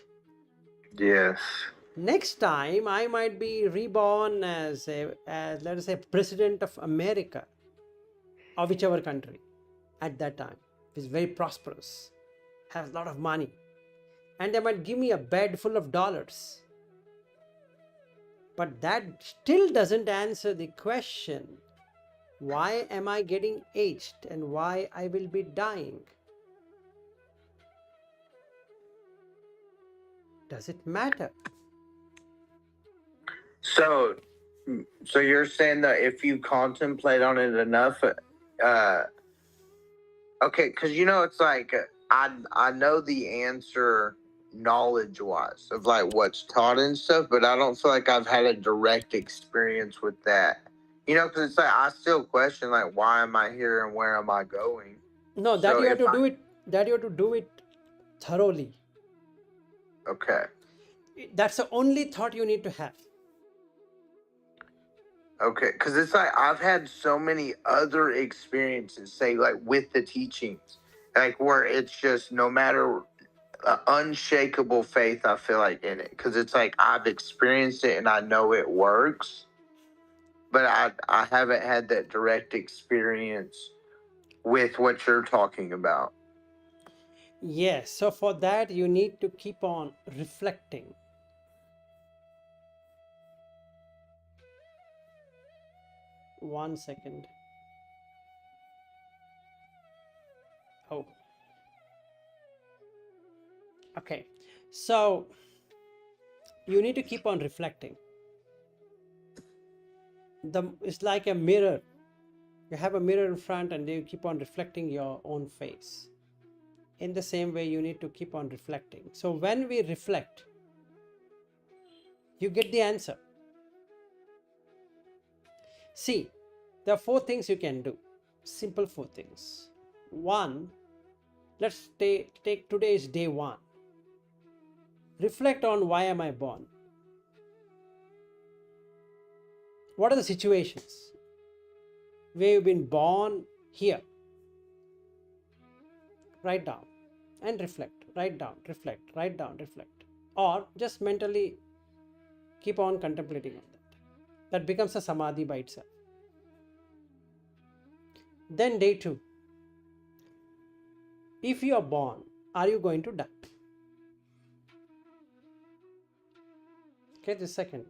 Speaker 2: Yes.
Speaker 1: Next time I might be reborn as let us say president of America or whichever country at that time. Is very prosperous, has a lot of money, and they might give me a bed full of dollars. But that still doesn't answer the question, why am I getting aged and why I will be dying? Does it matter?
Speaker 2: So you're saying that if you contemplate on it enough, okay, because it's like I know the answer knowledge-wise of like what's taught and stuff, but I don't feel like I've had a direct experience with that. Because it's like I still question like why am I here and where am I going?
Speaker 1: No, that you have to do it. That you have to do it thoroughly.
Speaker 2: Okay.
Speaker 1: That's the only thought you need to have.
Speaker 2: Okay, because it's like I've had so many other experiences, say like with the teachings, like where it's just no matter unshakable faith. I feel like in it because it's like I've experienced it and I know it works, but I haven't had that direct experience with what you're talking about.
Speaker 1: Yes, so for that you need to keep on reflecting. One second. Oh, okay. So you need to keep on reflecting. It's like a mirror. You have a mirror in front and you keep on reflecting your own face. In the same way, you need to keep on reflecting. So when we reflect, you get the answer. See, there are 4 things you can do. Simple 4 things. One, let's take today's day 1. Reflect on why am I born? What are the situations where you've been born here? Write down and reflect. Write down, reflect, write down, reflect. Or just mentally keep on contemplating on that. That becomes a samadhi by itself. Then day 2. If you are born, are you going to die? Okay, the second.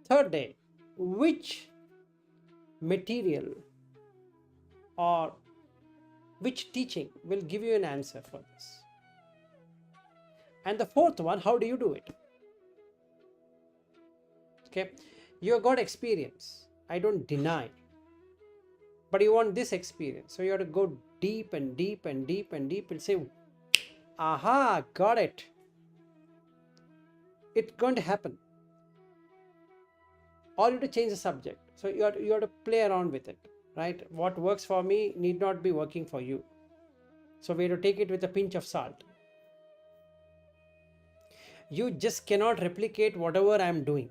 Speaker 1: Third day, which material or which teaching will give you an answer for this? And the fourth one, how do you do it? Okay, you have got experience. I don't deny. But you want this experience. So you have to go deep and deep and deep and deep and say, aha, got it. It's going to happen. Or you have to change the subject. So you have to play around with it, right? What works for me need not be working for you. So we have to take it with a pinch of salt. You just cannot replicate whatever I am doing.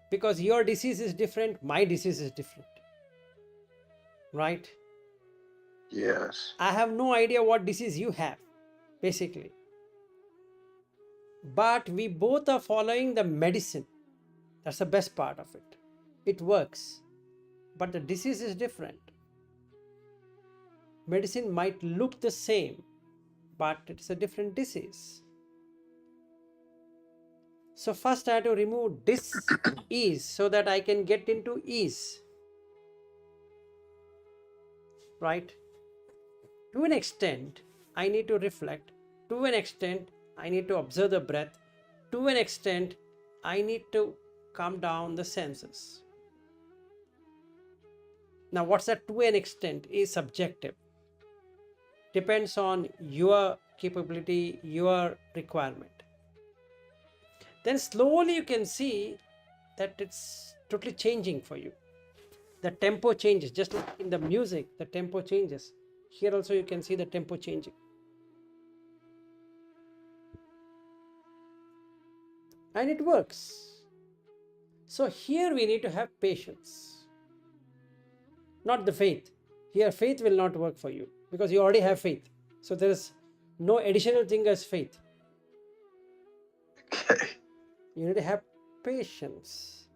Speaker 1: Because your disease is different, my disease is different. Right?
Speaker 2: Yes.
Speaker 1: I have no idea what disease you have, basically. But we both are following the medicine. That's the best part of it. It works. But the disease is different. Medicine might look the same, but it's a different disease. So first I have to remove dis-ease so that I can get into ease. Right? To an extent, I need to reflect. To an extent, I need to observe the breath. To an extent, I need to calm down the senses. Now, what's that to an extent is subjective. Depends on your capability, your requirement. Then slowly you can see that it's totally changing for you. The tempo changes, just like in the music, the tempo changes. Here also you can see the tempo changing. And it works. So here we need to have patience, not the faith. Here faith will not work for you because you already have faith. So there is no additional thing as faith.
Speaker 2: Okay.
Speaker 1: You need to have patience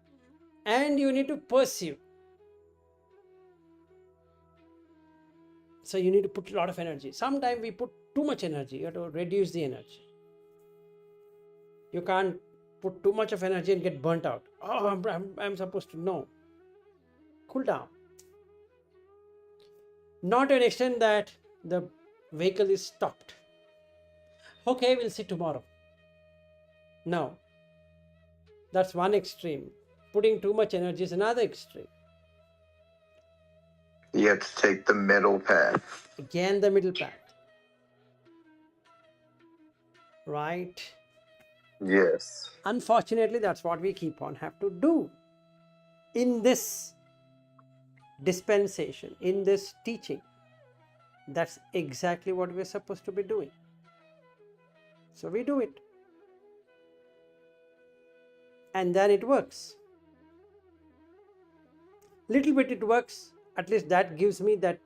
Speaker 1: and you need to pursue. So you need to put a lot of energy. Sometimes we put too much energy. You have to reduce the energy. You can't put too much of energy and get burnt out. Oh, I'm supposed to know. Cool down. Not to an extent that the vehicle is stopped. Okay, we'll see tomorrow. No. That's one extreme. Putting too much energy is another extreme.
Speaker 2: You have to take the middle path.
Speaker 1: Again, the middle path. Right?
Speaker 2: Yes.
Speaker 1: Unfortunately, that's what we keep on have to do. In this dispensation, in this teaching, that's exactly what we're supposed to be doing. So we do it. and then it works. Little bit it works, at least that gives me that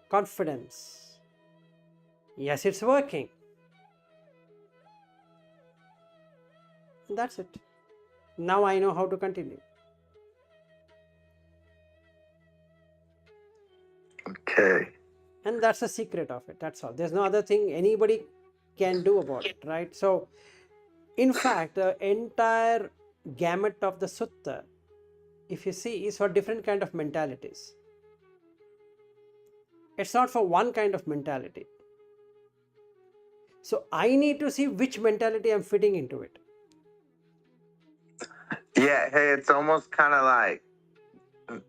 Speaker 1: confidence. Yes, it's working. And that's it. Now I know how to continue.
Speaker 2: Okay.
Speaker 1: And that's the secret of it. That's all. There's no other thing anybody can do about it, right? So, in fact, the entire gamut of the sutta, if you see, is for different kind of mentalities. It's not for one kind of mentality. So I need to see which mentality I'm fitting into it.
Speaker 2: Yeah, hey, it's almost kind of like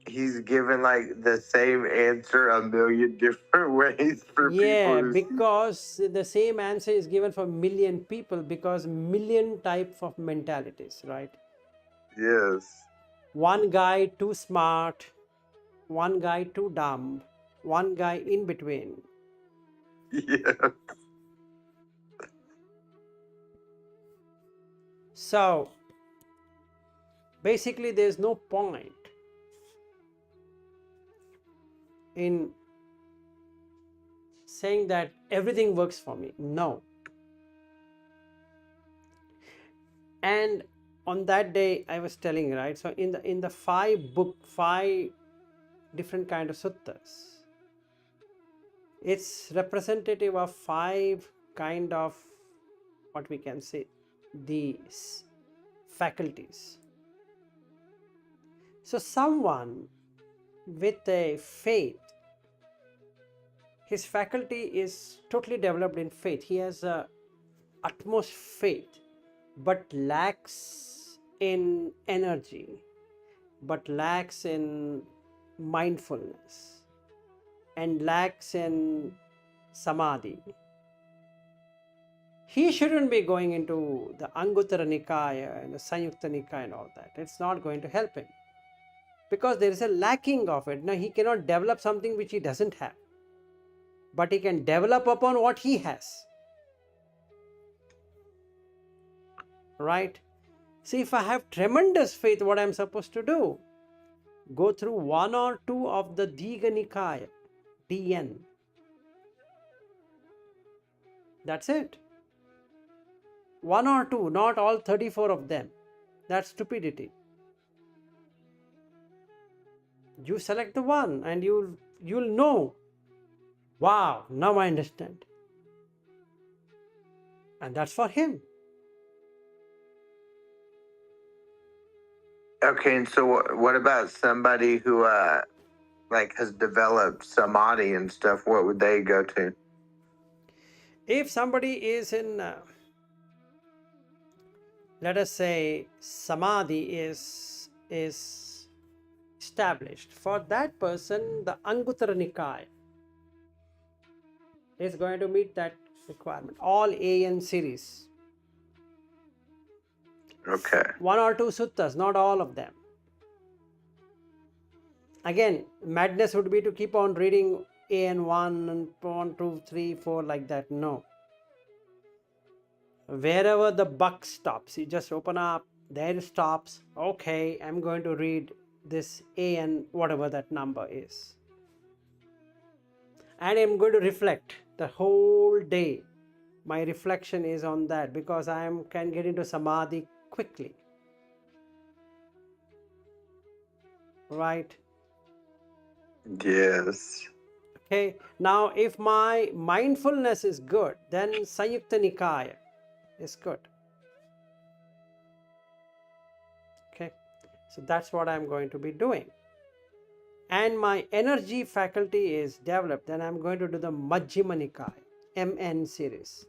Speaker 2: he's given like the same answer a million different ways for
Speaker 1: Yeah,
Speaker 2: people.
Speaker 1: because the same answer is given for million people because million type of mentalities, right?
Speaker 2: Yes.
Speaker 1: One guy too smart, one guy too dumb, one guy in between.
Speaker 2: Yeah.
Speaker 1: So basically there's no point in saying that everything works for me. No. And on that day I was telling, right, so in the five different kind of suttas, it's representative of five kind of, what we can say, these faculties. So someone with a faith, his faculty is totally developed in faith. He has a utmost faith, but lacks in energy, but lacks in mindfulness, and lacks in samadhi. He shouldn't be going into the Anguttara Nikaya and the Sanyukta Nikaya and all that. It's not going to help him because there is a lacking of it. Now he cannot develop something which he doesn't have, but he can develop upon what he has. Right? See, if I have tremendous faith, what I'm supposed to do? Go through one or two of the Digha Nikaya, DN. That's it. One or two, not all 34 of them. That's stupidity. You select the one and you'll know. Wow, now I understand. And that's for him.
Speaker 2: Okay, and so what about somebody who like has developed samadhi and stuff? What would they go to?
Speaker 1: If somebody is in, let us say, samadhi is established, for that person, the Anguttara Nikaya is going to meet that requirement. All AN series.
Speaker 2: Okay.
Speaker 1: One or two suttas, not all of them. Again, madness would be to keep on reading AN1 and 1, 2, 3, 4 like that. No. Wherever the buck stops, you just open up, there it stops. Okay, I'm going to read this AN, whatever that number is. And I'm going to reflect the whole day. My reflection is on that because I can get into samadhi quickly. Right?
Speaker 2: Yes.
Speaker 1: Okay, now if my mindfulness is good, then Sanyukta Nikaya is good. Okay, so that's what I'm going to be doing. And my energy faculty is developed, then I'm going to do the Majjhima Nikaya, MN series.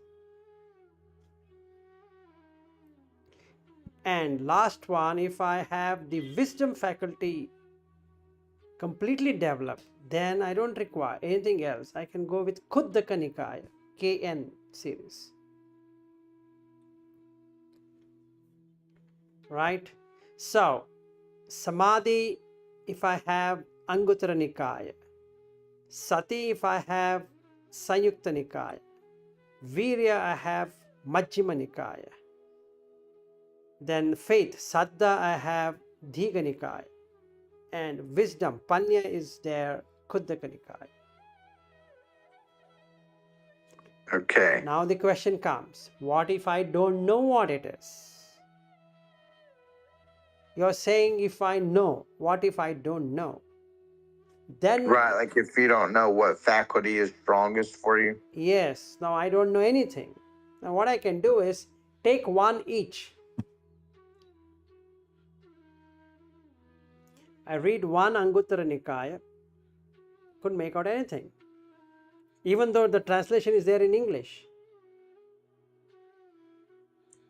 Speaker 1: And last one, if I have the wisdom faculty completely developed, then I don't require anything else. I can go with Khuddaka Nikaya, KN series. Right? So, Samadhi, if I have Anguttara Nikaya, Sati, if I have Sanyukta Nikaya, Virya, I have Majjhima Nikaya, Then faith, Saddha, I have Dīgha Nikāya. And wisdom, Panya, is there, Khuddaka Nikāya.
Speaker 2: Okay.
Speaker 1: Now the question comes, what if I don't know what it is? You're saying if I know, what if I don't know? Then,
Speaker 2: Right, like if you don't know what faculty is strongest for you.
Speaker 1: yes, now I don't know anything. Now what I can do is take one each. I read one Anguttara Nikaya, couldn't make out anything. Even though the translation is there in English.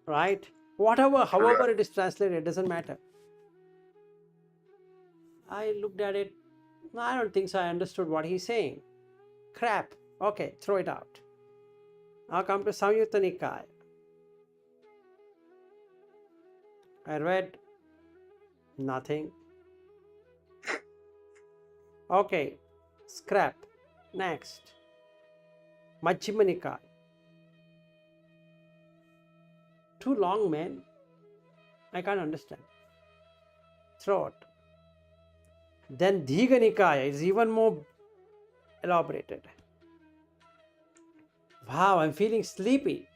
Speaker 1: Right? However it is translated, it doesn't matter. I looked at it. No, I don't think so. I understood what he's saying. Crap. Okay, throw it out. Now come to Samyutta Nikaya. I read nothing. Okay, scrap. Next. Majjhima Nikaya. Too long, man. I can't understand. Throw it. Then Dīgha Nikaya is even more elaborated. Wow, I'm feeling sleepy.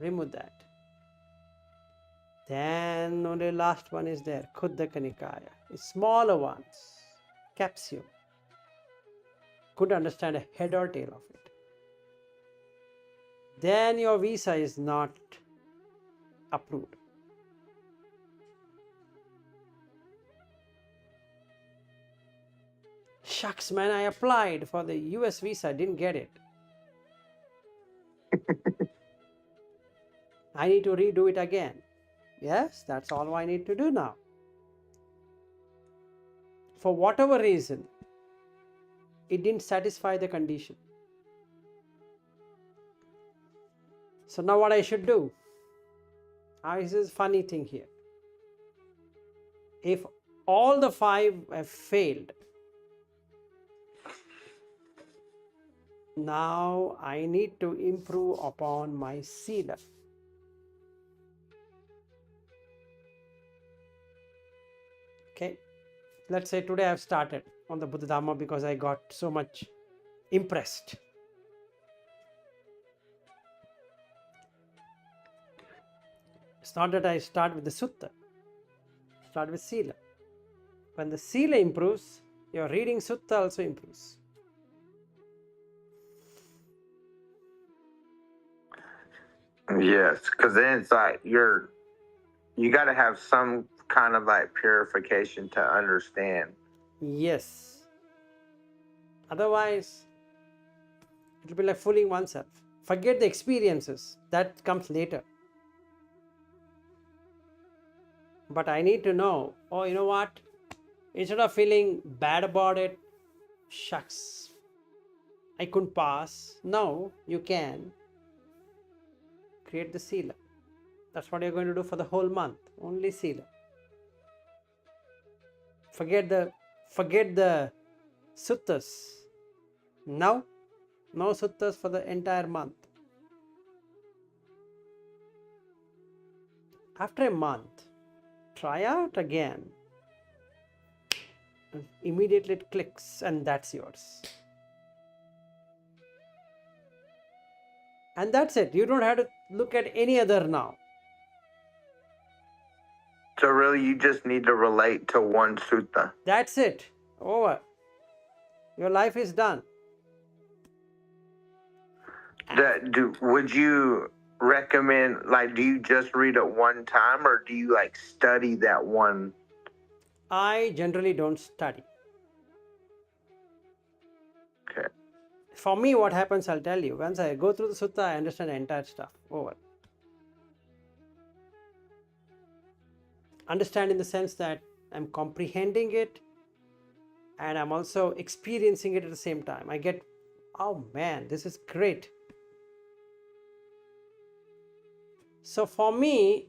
Speaker 1: Remove that. Then only last one is there, Khuddaka Nikaya. It's smaller ones, capsule. Couldn't understand a head or tail of it. Then your visa is not approved. Shucks, man, I applied for the US visa, didn't get it. I need to redo it again. Yes, that's all I need to do now. For whatever reason, it didn't satisfy the condition. So now what I should do? This is a funny thing here. If all the 5 have failed, now I need to improve upon my sila. Okay, let's say today I've started on the Buddha Dhamma because I got so much impressed. It's not that I start with the sutta, start with sila. When the sila improves, your reading sutta also improves.
Speaker 2: Yes, because then it's like you got to have some kind of like purification to understand.
Speaker 1: Yes. Otherwise, it will be like fooling oneself. Forget the experiences. That comes later. But I need to know, oh, you know what? Instead of feeling bad about it, shucks, I couldn't pass. No, you can. Create the sila. That's what you're going to do for the whole month. Only sila. Forget the suttas. Now, no suttas for the entire month. After a month, try out again. And immediately it clicks and that's yours. And that's it. You don't have to look at any other now.
Speaker 2: So really, you just need to relate to one sutta.
Speaker 1: That's it. Over. Your life is done.
Speaker 2: Would you recommend, like, do you just read it one time, or do you like study that one?
Speaker 1: I generally don't study.
Speaker 2: Okay.
Speaker 1: For me, what happens, I'll tell you. Once I go through the sutta, I understand the entire stuff. Over. Understand in the sense that I'm comprehending it and I'm also experiencing it at the same time. I get, oh man, this is great. So for me,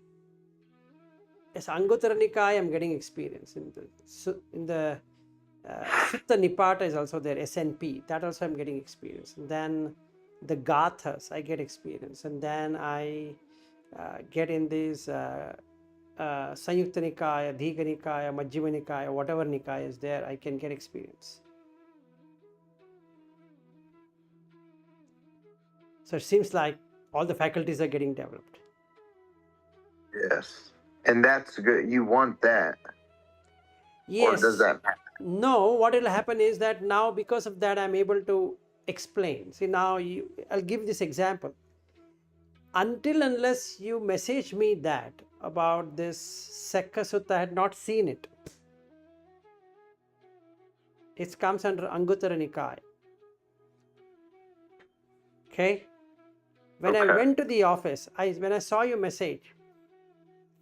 Speaker 1: as Anguttara Nikaya, I'm getting experience. In the Sutta Nipata is also there, SNP. That also I'm getting experience. And then the gathas, I get experience. And then I get in these Sanyukta Nikaya, Dhika Nikaya, Majjhima Nikaya, whatever Nikaya is there, I can get experience. So it seems like all the faculties are getting developed.
Speaker 2: Yes. And that's good. You want that.
Speaker 1: Yes.
Speaker 2: Or does that matter?
Speaker 1: No, what will happen is that now because of that I'm able to explain. See, now I'll give this example. Until unless you message me that about this Sekha Sutta, I had not seen it. It comes under Anguttara Nikaya. Okay? When I went to the office, when I saw your message,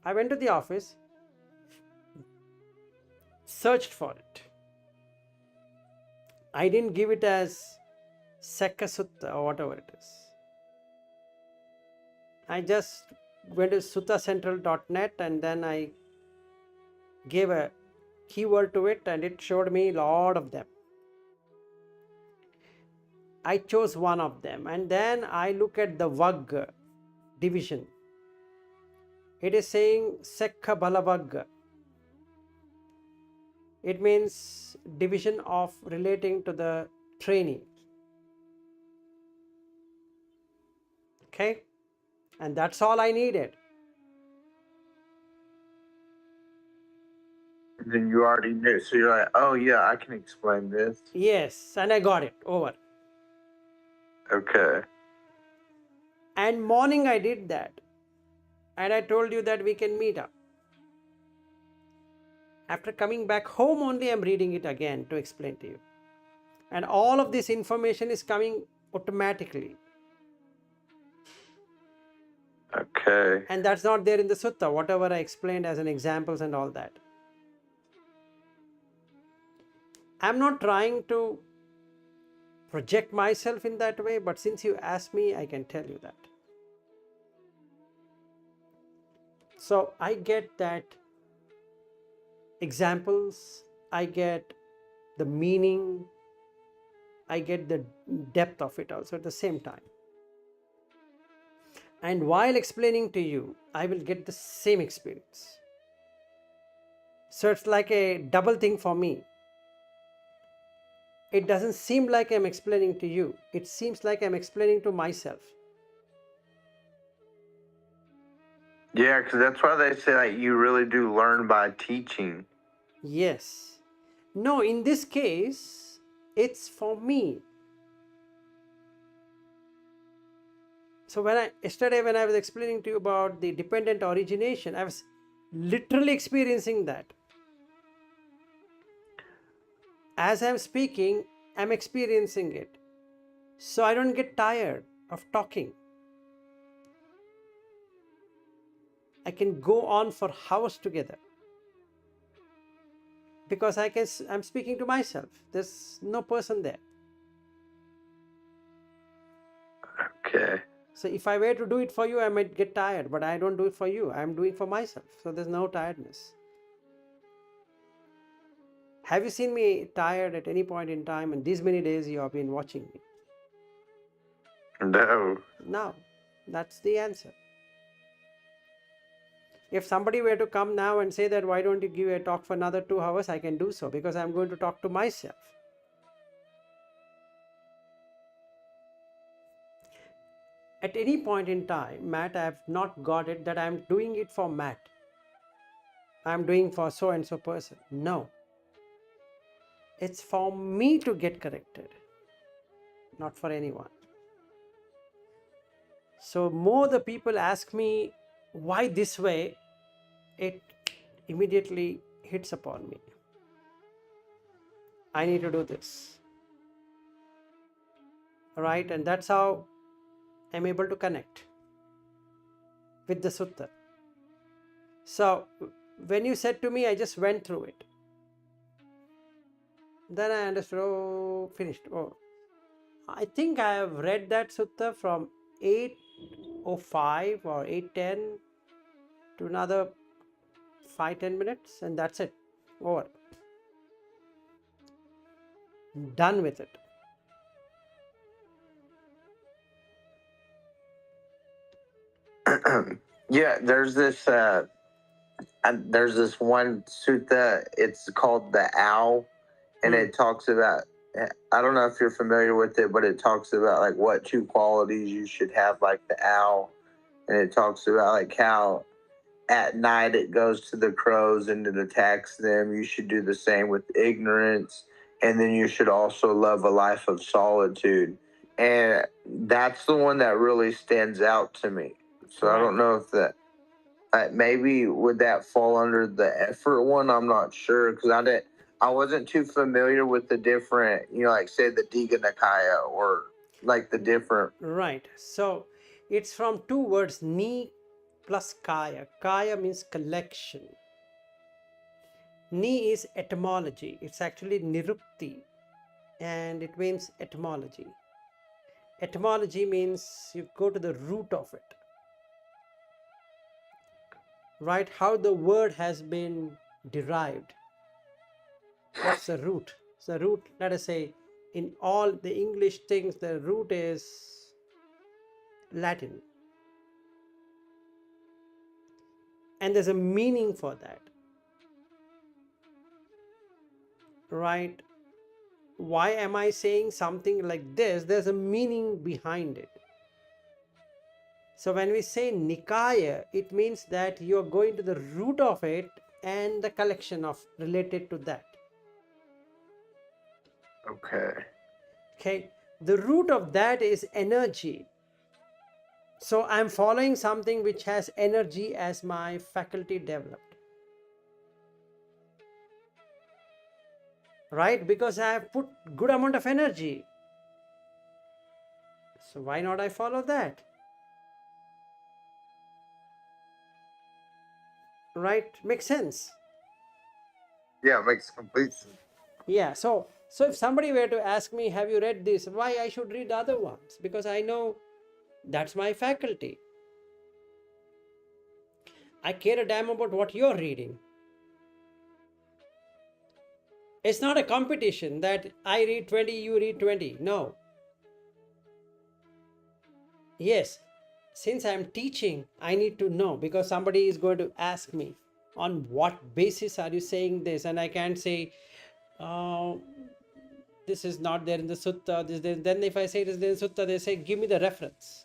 Speaker 1: I went to the office, searched for it. I didn't give it as Sekha Sutta or whatever it is. I just went to suttacentral.net and then I gave a keyword to it and it showed me a lot of them. I chose one of them and then I look at the Vagga division. It is saying Sekha Balavagga. It means division of relating to the trainee. Okay? And that's all I needed.
Speaker 2: Then you already knew. So you're like, oh yeah, I can explain this.
Speaker 1: Yes, and I got it. Over.
Speaker 2: Okay.
Speaker 1: And morning I did that. And I told you that we can meet up. After coming back home only, I'm reading it again to explain to you. And all of this information is coming automatically.
Speaker 2: Okay.
Speaker 1: And that's not there in the sutta, whatever I explained as an examples and all that. I'm not trying to project myself in that way, but since you asked me, I can tell you that. So I get that examples, I get the meaning, I get the depth of it also at the same time. And while explaining to you, I will get the same experience. So it's like a double thing for me. It doesn't seem like I'm explaining to you. It seems like I'm explaining to myself.
Speaker 2: Yeah, because that's why they say like you really do learn by teaching.
Speaker 1: Yes. No, in this case, it's for me. So yesterday when I was explaining to you about the dependent origination, I was literally experiencing that. As I'm speaking, I'm experiencing it. So I don't get tired of talking. I can go on for hours together. Because I'm speaking to myself. There's no person there.
Speaker 2: Okay.
Speaker 1: So if I were to do it for you, I might get tired, but I don't do it for you. I'm doing for myself. So there's no tiredness. Have you seen me tired at any point in time? And these many days you have been watching me.
Speaker 2: No.
Speaker 1: No, that's the answer. If somebody were to come now and say that, why don't you give a talk for another 2 hours? I can do so because I'm going to talk to myself. At any point in time, Matt, I have not got it that I'm doing it for Matt. I'm doing for so and so person. No. It's for me to get corrected, not for anyone. So more the people ask me, why this way? It immediately hits upon me. I need to do this. Right? And that's how I'm able to connect with the sutta. So when you said to me, I just went through it. Then I understood, oh, finished. Oh, I think I have read that sutta from 8:05 or 8:10 to another 5-10 minutes, and that's it. Over. Done with it.
Speaker 2: Yeah, there's this one sutta. It's called the owl, and it talks about. I don't know if you're familiar with it, but it talks about like what two qualities you should have, like the owl, and it talks about like how at night it goes to the crows and it attacks them. You should do the same with ignorance, and then you should also love a life of solitude. And that's the one that really stands out to me. So I don't know if that maybe would that fall under the effort one. I'm not sure because I wasn't too familiar with the different, like say the Digha Nikaya or like the different.
Speaker 1: Right. So it's from two words, ni plus kaya. Kaya means collection. Ni is etymology. It's actually nirukti, and it means etymology. Etymology means you go to the root of it. Right? How the word has been derived. What's the root? So the root, let us say, in all the English things, the root is Latin. And there's a meaning for that. Right? Why am I saying something like this? There's a meaning behind it. So when we say Nikaya, it means that you're going to the root of it and the collection of related to that. Okay. The root of that is energy. So I'm following something which has energy as my faculty developed. Right? Because I have put good amount of energy. So why not I follow that? Right? Makes sense.
Speaker 2: Yeah, it makes complete sense.
Speaker 1: Yeah. So if somebody were to ask me, have you read this? Why I should read the other ones? Because I know that's my faculty. I care a damn about what you're reading. It's not a competition that I read 20, you read 20. No. Yes, since I'm teaching, I need to know because somebody is going to ask me on what basis are you saying this, and I can't say this is not there in the sutta. Then if I say it is there in the sutta, they say give me the reference.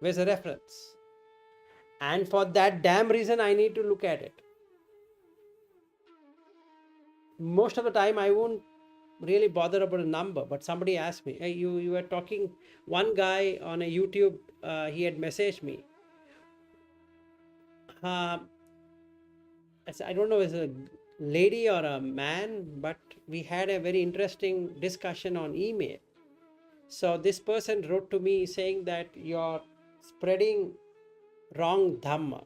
Speaker 1: Where's the reference? And for that damn reason, I need to look at it. Most of the time, I won't really bother about a number, but somebody asked me, hey, you were talking, one guy on a YouTube, he had messaged me. I don't know if it's a lady or a man, but we had a very interesting discussion on email. So this person wrote to me saying that you're spreading wrong Dhamma.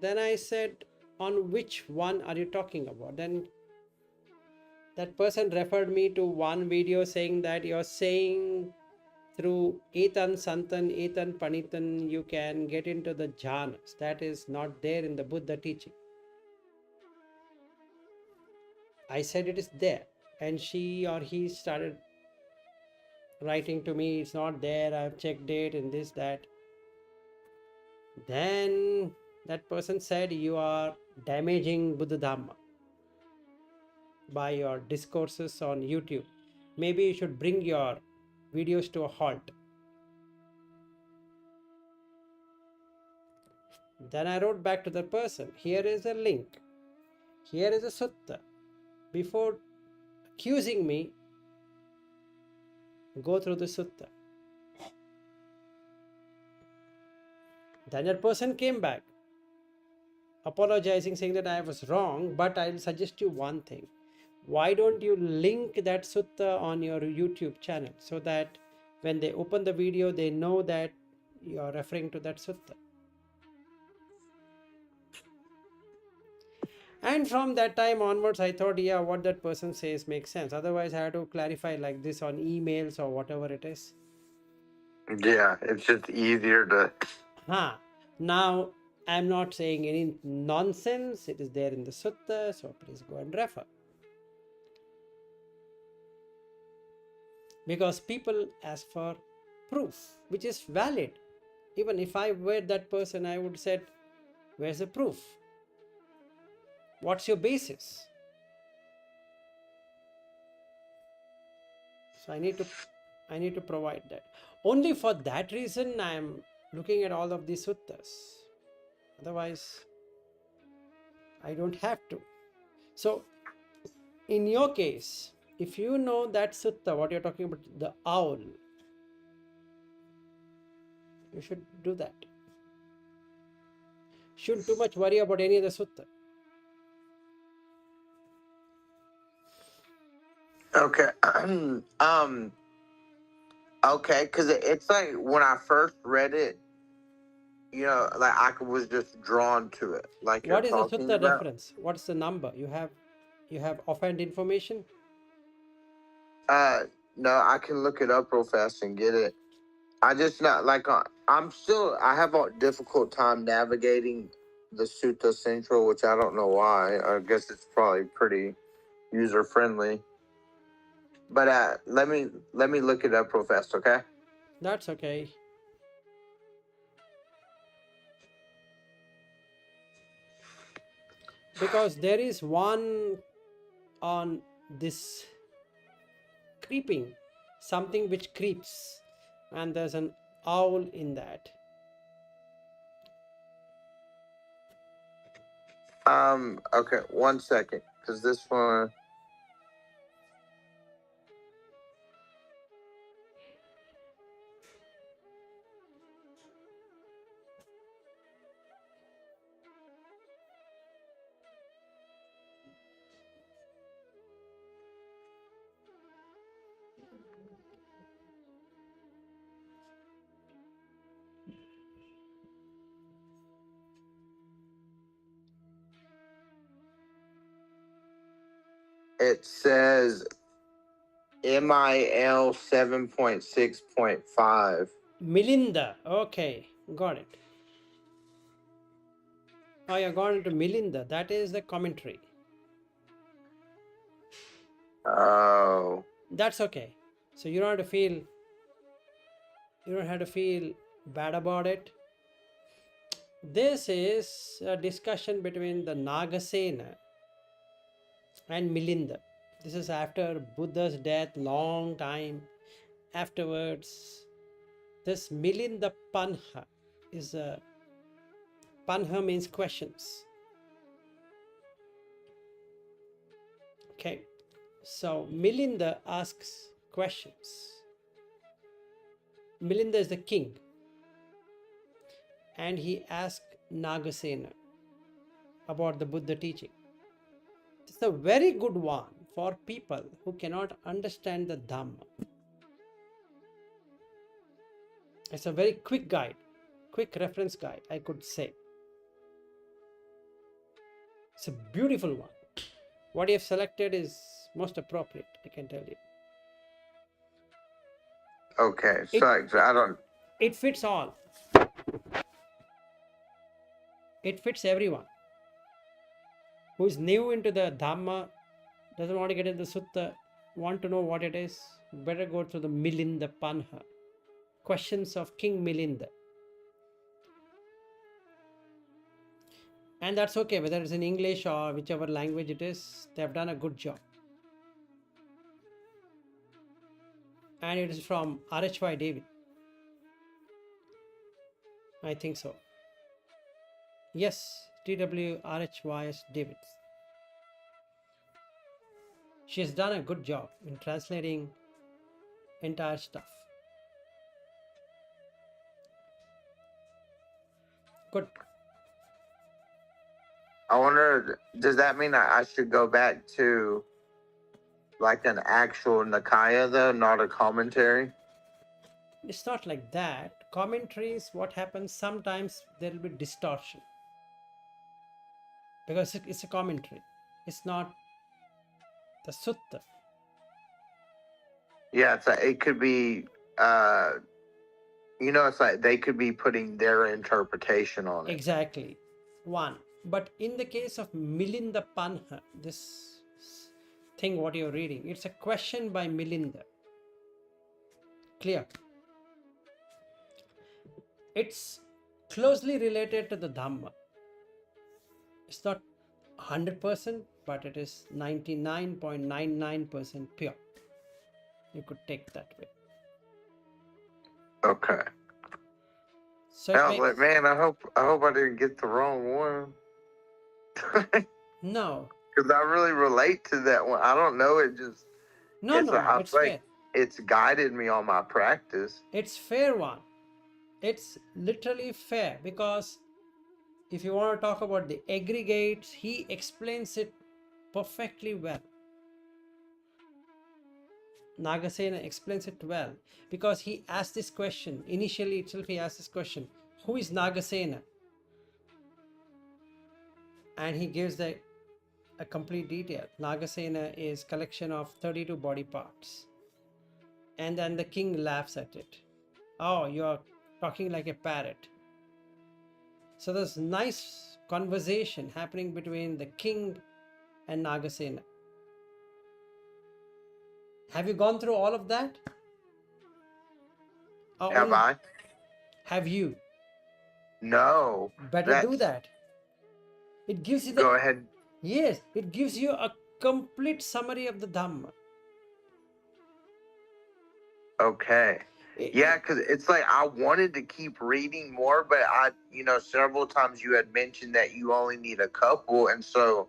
Speaker 1: Then I said, on which one are you talking about? Then that person referred me to one video saying that you're saying through Etan Santan, Etan Panitan, you can get into the jhanas. That is not there in the Buddha teaching. I said it is there. And she or he started writing to me, it's not there, I've checked it and this, that. Then that person said, you are damaging Buddha Dhamma by your discourses on YouTube. Maybe you should bring your videos to a halt. Then I wrote back to the person, here is a link. Here is a sutta. Before accusing me, go through the sutta. Then that person came back, apologizing, saying that I was wrong, but I'll suggest you one thing. Why don't you link that sutta on your YouTube channel so that when they open the video, they know that you are referring to that sutta. And from that time onwards, I thought, yeah, what that person says makes sense. Otherwise, I had to clarify like this on emails or whatever it is.
Speaker 2: Yeah, it's just easier to.
Speaker 1: Now, I'm not saying any nonsense. It is there in the sutta, so please go and refer. because people ask for proof, which is valid. Even if I were that person, I would said, where's the proof? What's your basis? So I need to provide that. Only for that reason I am looking at all of these suttas. Otherwise, I don't have to. So in your case, if you know that sutta, what you're talking about, the owl, you should do that. Shouldn't too much worry about any other sutta.
Speaker 2: Okay. Okay, because it's like when I first read it, like I was just drawn to it, like you're
Speaker 1: What is the
Speaker 2: talking
Speaker 1: sutta
Speaker 2: about.
Speaker 1: reference? What's the number? You have offhand information?
Speaker 2: No, I can look it up real fast and get it. I just not like I have a difficult time navigating the Sutta Central, which I don't know why. I guess it's probably pretty user friendly. But let me look it up real fast, okay?
Speaker 1: That's okay. Because there is one on this creeping, something which creeps, and there's an owl in that.
Speaker 2: Okay, 1 second, because this one. It says MIL 7.6.5.
Speaker 1: Milinda. Okay, got it. Oh, you got into Milinda. That is the commentary.
Speaker 2: Oh.
Speaker 1: That's okay. So you don't have to feel bad about it. This is a discussion between the Nagasena and Milinda. This is after Buddha's death, long time afterwards. This Milinda Panha is a Panha means questions. Okay, so Milinda asks questions. Milinda is the king, and he asked Nagasena about the Buddha teaching. It's a very good one for people who cannot understand the Dhamma. It's a very quick guide, quick reference guide, I could say. It's a beautiful one. What you have selected is most appropriate, I can tell you.
Speaker 2: Okay, so I don't.
Speaker 1: It fits all. It fits everyone who is new into the Dhamma, doesn't want to get into the Sutta, want to know what it is, better go to the Milinda Panha. Questions of King Milinda. And that's okay, whether it's in English or whichever language it is, they have done a good job. And it is from R.H.Y. David. I think so. Yes, TWRHYS David. She has done a good job in translating entire stuff. Good.
Speaker 2: I wonder, does that mean I should go back to like an actual Nikaya though, not a commentary?
Speaker 1: It's not like that. Commentaries, what happens, sometimes there will be distortion. Because it's a commentary. It's not the sutta.
Speaker 2: Yeah, it could be, it's like they could be putting their interpretation on it.
Speaker 1: Exactly. One. But in the case of Milinda Panha, this thing what you're reading, it's a question by Milinda. Clear? It's closely related to the Dhamma. It's not 100%, but it is 99.99% pure. You could take that way.
Speaker 2: Okay.
Speaker 1: So
Speaker 2: I
Speaker 1: it
Speaker 2: was like,
Speaker 1: makes
Speaker 2: man, I hope I didn't get the wrong one.
Speaker 1: no,
Speaker 2: Because I really relate to that one. I don't know. It just
Speaker 1: no, no, no.
Speaker 2: I
Speaker 1: It's
Speaker 2: feel
Speaker 1: fair.
Speaker 2: like it's guided me on my practice.
Speaker 1: It's fair one. It's literally fair, because if you want to talk about the aggregates, he explains it perfectly well. Nagasena explains it well, because he asked this question. Initially itself he asked this question, who is Nagasena? And he gives a complete detail. Nagasena is collection of 32 body parts. And then the king laughs at it. Oh, you are talking like a parrot. So there's nice conversation happening between the king and Nagasena. Have you gone through all of that? Or
Speaker 2: Have
Speaker 1: only,
Speaker 2: I?
Speaker 1: have you?
Speaker 2: No.
Speaker 1: Better do that. It gives you the,
Speaker 2: Go ahead.
Speaker 1: yes, it gives you a complete summary of the Dhamma.
Speaker 2: Okay. Yeah, because it's like I wanted to keep reading more, but several times you had mentioned that you only need a couple, and so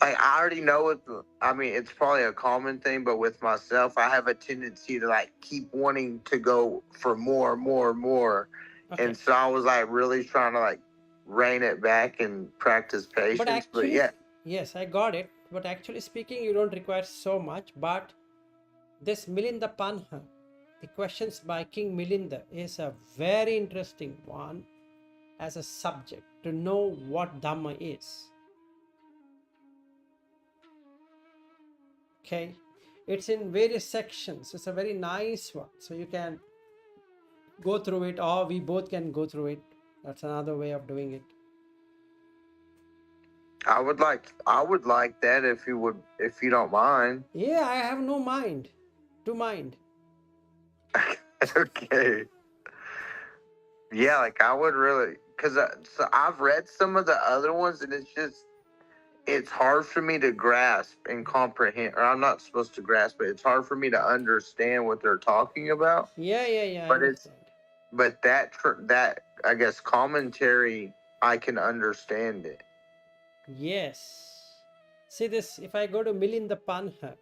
Speaker 2: like I already know it. I mean, it's probably a common thing, but with myself, I have a tendency to like keep wanting to go for more,
Speaker 1: Okay.
Speaker 2: and so I was like really trying to like rein it back and practice patience.
Speaker 1: But actually,
Speaker 2: yeah,
Speaker 1: yes, I got it. But actually speaking, you don't require so much. But this Milinda Panha, the questions by King Milinda, is a very interesting one as a subject to know what Dhamma is. Okay, it's in various sections. It's a very nice one, so you can go through it, or we both can go through it. That's another way of doing it.
Speaker 2: I would like that if you don't mind.
Speaker 1: Yeah, I have no mind to mind.
Speaker 2: Okay. Yeah, like I would really, because so I've read some of the other ones, and it's hard for me to grasp and comprehend, or I'm not supposed to grasp, but it's hard for me to understand what they're talking about.
Speaker 1: Yeah.
Speaker 2: But
Speaker 1: I understand.
Speaker 2: that I guess commentary, I can understand it.
Speaker 1: Yes. See this, if I go to Milinda Panha,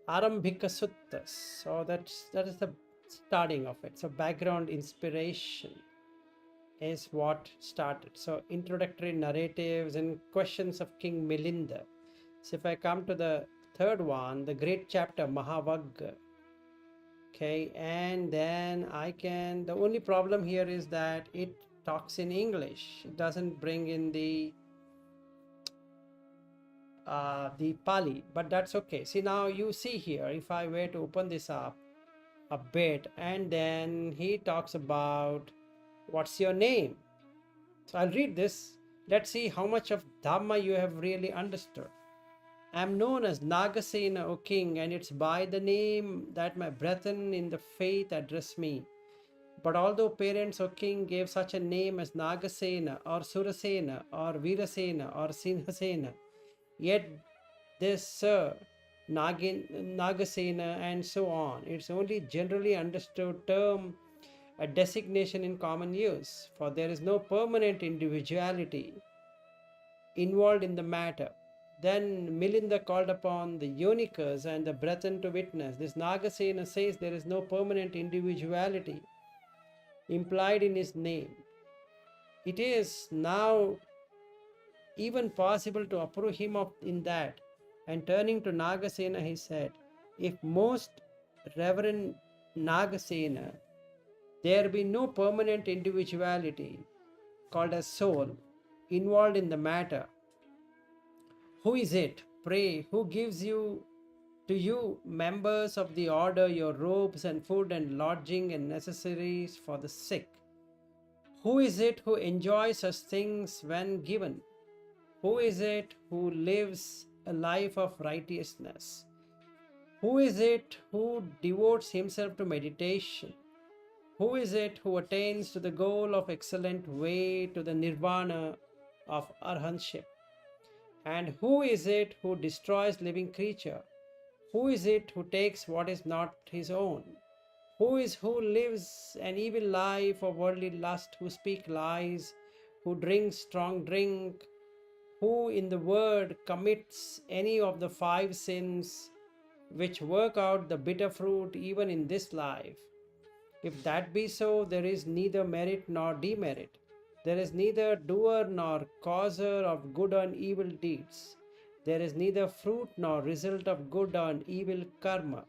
Speaker 1: Arambhika Suttas, so that is the starting of it. So background inspiration is what started. So introductory narratives and questions of King Milinda. So if I come to the third one, the great chapter Mahavagga, okay, and then the only problem here is that it talks in English. It doesn't bring in the Pali, but that's okay. See, now you see here, if I were to open this up a bit, and then he talks about what's your name. So I'll read this. Let's see how much of Dhamma you have really understood. I am known as Nagasena, O king, and it's by the name that my brethren in the faith address me. But although parents, O king, gave such a name as Nagasena or Surasena or Virasena or Sinhasena, yet this Sir, Nagasena, and so on, it's only generally understood term, a designation in common use, for there is no permanent individuality involved in the matter. Then Milinda called upon the Yonikas and the brethren to witness. This Nagasena says there is no permanent individuality implied in his name. It is now even possible to approve him of in that. And turning to Nagasena, he said, if most Reverend Nagasena, there be no permanent individuality called as soul involved in the matter, who is it, pray, who gives you to you, members of the order, your robes and food and lodging and necessaries for the sick? Who is it who enjoys such things when given? Who is it who lives a life of righteousness? Who is it who devotes himself to meditation? Who is it who attains to the goal of excellent way to the nirvana of arhantship? And who is it who destroys living creature? Who is it who takes what is not his own? Who lives an evil life of worldly lust, who speak lies, who drinks strong drink, who in the word commits any of the five sins which work out the bitter fruit even in this life? If that be so, there is neither merit nor demerit. There is neither doer nor causer of good and evil deeds. There is neither fruit nor result of good and evil karma.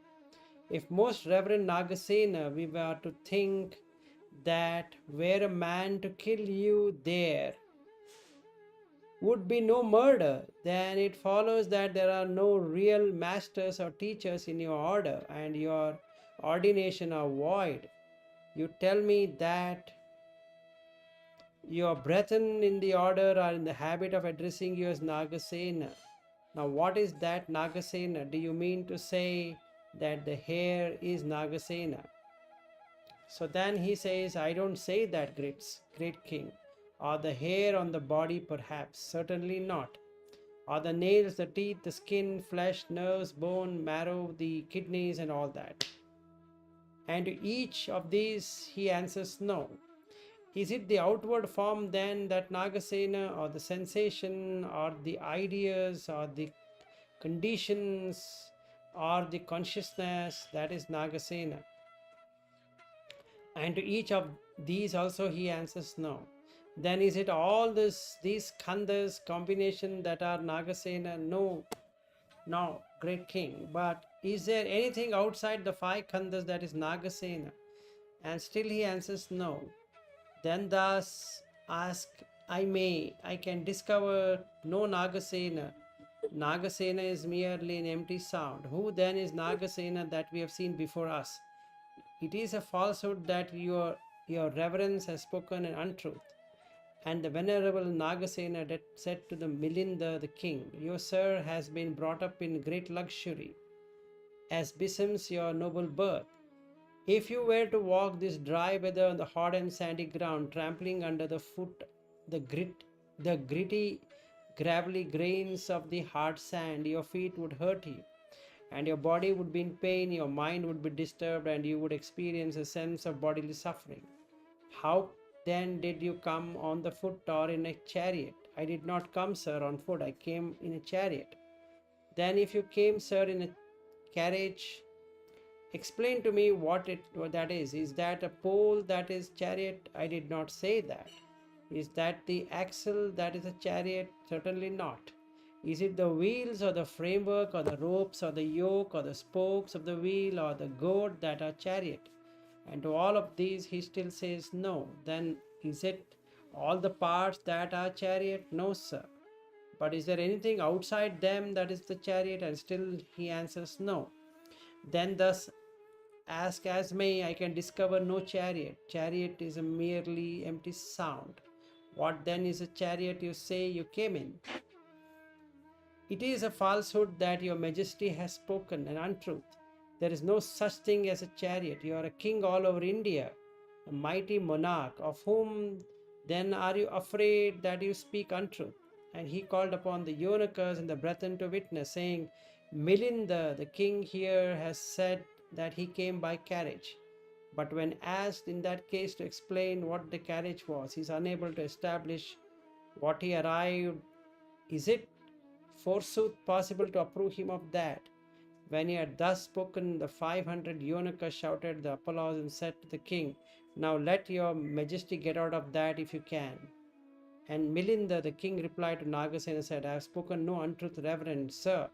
Speaker 1: If most Reverend Nagasena, we were to think that were a man to kill you, there would be no murder, then it follows that there are no real masters or teachers in your order, and your ordination are void. You tell me that your brethren in the order are in the habit of addressing you as Nagasena. Now, what is that Nagasena? Do you mean to say that the hair is Nagasena? So then he says, I don't say that, great king. Or the hair on the body, perhaps? Certainly not. Or the nails, the teeth, the skin, flesh, nerves, bone, marrow, the kidneys, and all that? And to each of these he answers no. Is it the outward form then that Nagasena, or the sensation, or the ideas, or the conditions, or the consciousness that is Nagasena? And to each of these also he answers no. Then is it all these khandas combination that are Nagasena? No, no, great king. But is there anything outside the five khandas that is Nagasena? And still he answers no. Then thus ask I can discover no Nagasena. Nagasena is merely an empty sound. Who then is Nagasena that we have seen before us? It is a falsehood that your reverence has spoken an untruth. And the venerable Nagasena said to the Milinda the king, your sir has been brought up in great luxury, as beseems your noble birth. If you were to walk this dry weather on the hot and sandy ground, trampling under the foot the gritty, gravelly grains of the hard sand, your feet would hurt you, and your body would be in pain, your mind would be disturbed, and you would experience a sense of bodily suffering. How then did you come, on the foot or in a chariot? I did not come, sir, on foot, I came in a chariot. Then if you came, sir, in a carriage, explain to me what that is. Is that a pole that is chariot? I did not say that. Is that the axle that is a chariot? Certainly not. Is it the wheels or the framework or the ropes or the yoke or the spokes of the wheel or the goad that are chariot? And to all of these he still says no. Then is it all the parts that are chariot? No, sir. But is there anything outside them that is the chariot? And still he answers no. Then thus ask as may, I can discover no chariot. Chariot is a merely empty sound. What then is a chariot you say you came in? It is a falsehood that your majesty has spoken, an untruth. There is no such thing as a chariot. You are a king all over India, a mighty monarch. Of whom then are you afraid that you speak untruth? And he called upon the eunuchs and the brethren to witness, saying, Milinda, the king here, has said that he came by carriage. But when asked in that case to explain what the carriage was, he is unable to establish what he arrived. Is it forsooth possible to approve him of that? When he had thus spoken, the 500 eunuchs shouted the applause and said to the king, now let your majesty get out of that if you can. And Milinda the king replied to Nagasena and said, I have spoken no untruth, reverend sir.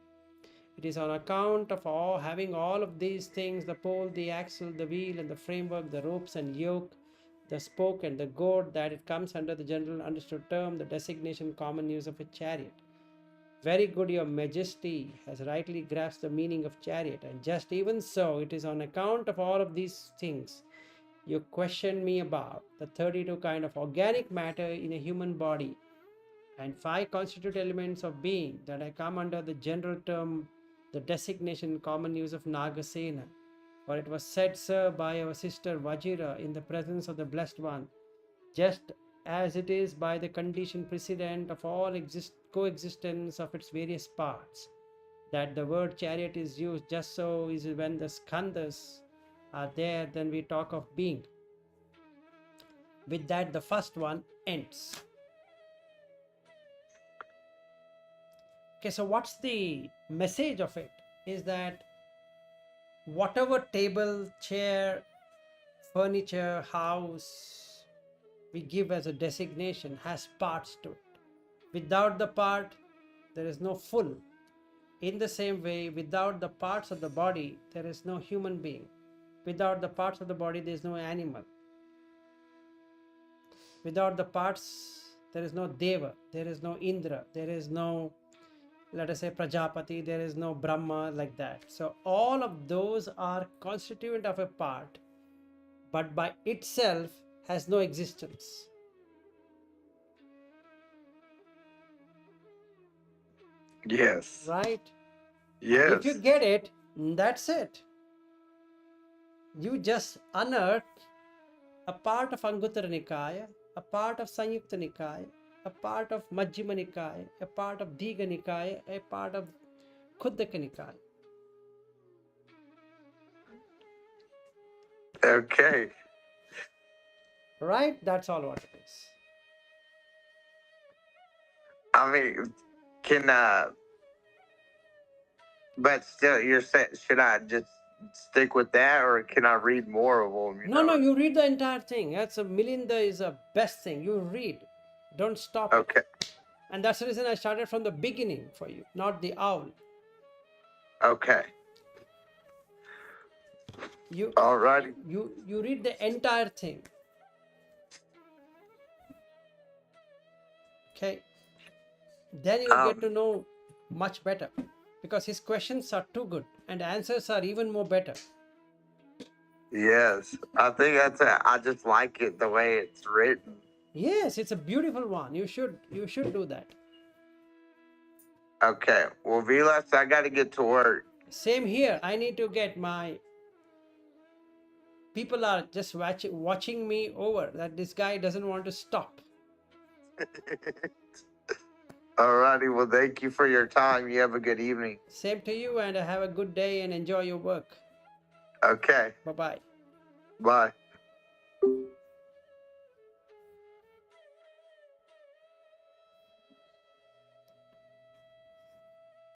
Speaker 1: It is on account of having all of these things, the pole, the axle, the wheel, and the framework, the ropes and yoke, the spoke and the goad, that it comes under the general understood term, the designation common use of a chariot. Very good, your majesty has rightly grasped the meaning of chariot, and just even so, it is on account of all of these things you question me about the 32 kind of organic matter in a human body and 5 constituent elements of being that I come under the general term, the designation in common use of Nagasena. For it was said, sir, by our sister Vajira in the presence of the Blessed One, just as it is by the condition precedent of all coexistence of its various parts, that the word chariot is used, just so is when the skandhas are there, then we talk of being. With that, the first one ends. Okay, so what's the message of it? Is that whatever table, chair, furniture, house we give as a designation has parts to it. Without the part, there is no full. In the same way, without the parts of the body, there is no human being. Without the parts of the body, there is no animal. Without the parts, there is no Deva, there is no Indra, there is no, let us say, Prajapati, there is no Brahma, like that. So all of those are constituent of a part, but by itself has no existence.
Speaker 2: Yes.
Speaker 1: Right?
Speaker 2: Yes.
Speaker 1: If you get it, that's it. You just unearth a part of Anguttara Nikaya, a part of Sanyukta Nikaya, a part of Majjhima Nikaya, a part of Digha Nikaya, a part of Khuddaka Nikaya.
Speaker 2: Okay.
Speaker 1: Right? That's all what it is.
Speaker 2: I mean, but still, you're saying, should I just stick with that, or can I read more of them?
Speaker 1: No, you read the entire thing. That's Milinda is the best thing. You read. Don't stop it.
Speaker 2: Okay.
Speaker 1: And that's the reason I started from the beginning for you, not the owl.
Speaker 2: Okay. Alrighty.
Speaker 1: You read the entire thing. Okay. Then you get to know much better, because his questions are too good and answers are even more better.
Speaker 2: Yes, I think that's it. I just like it the way it's written.
Speaker 1: Yes, it's a beautiful one. You should do that.
Speaker 2: Okay. Well, Vilas, I got to get to work.
Speaker 1: Same here. I need to get my people are just watching me over, that this guy doesn't want to stop.
Speaker 2: Alrighty. Well, thank you for your time. You have a good evening.
Speaker 1: Same to you, and have a good day and enjoy your work.
Speaker 2: Okay.
Speaker 1: Bye-bye.
Speaker 2: Bye.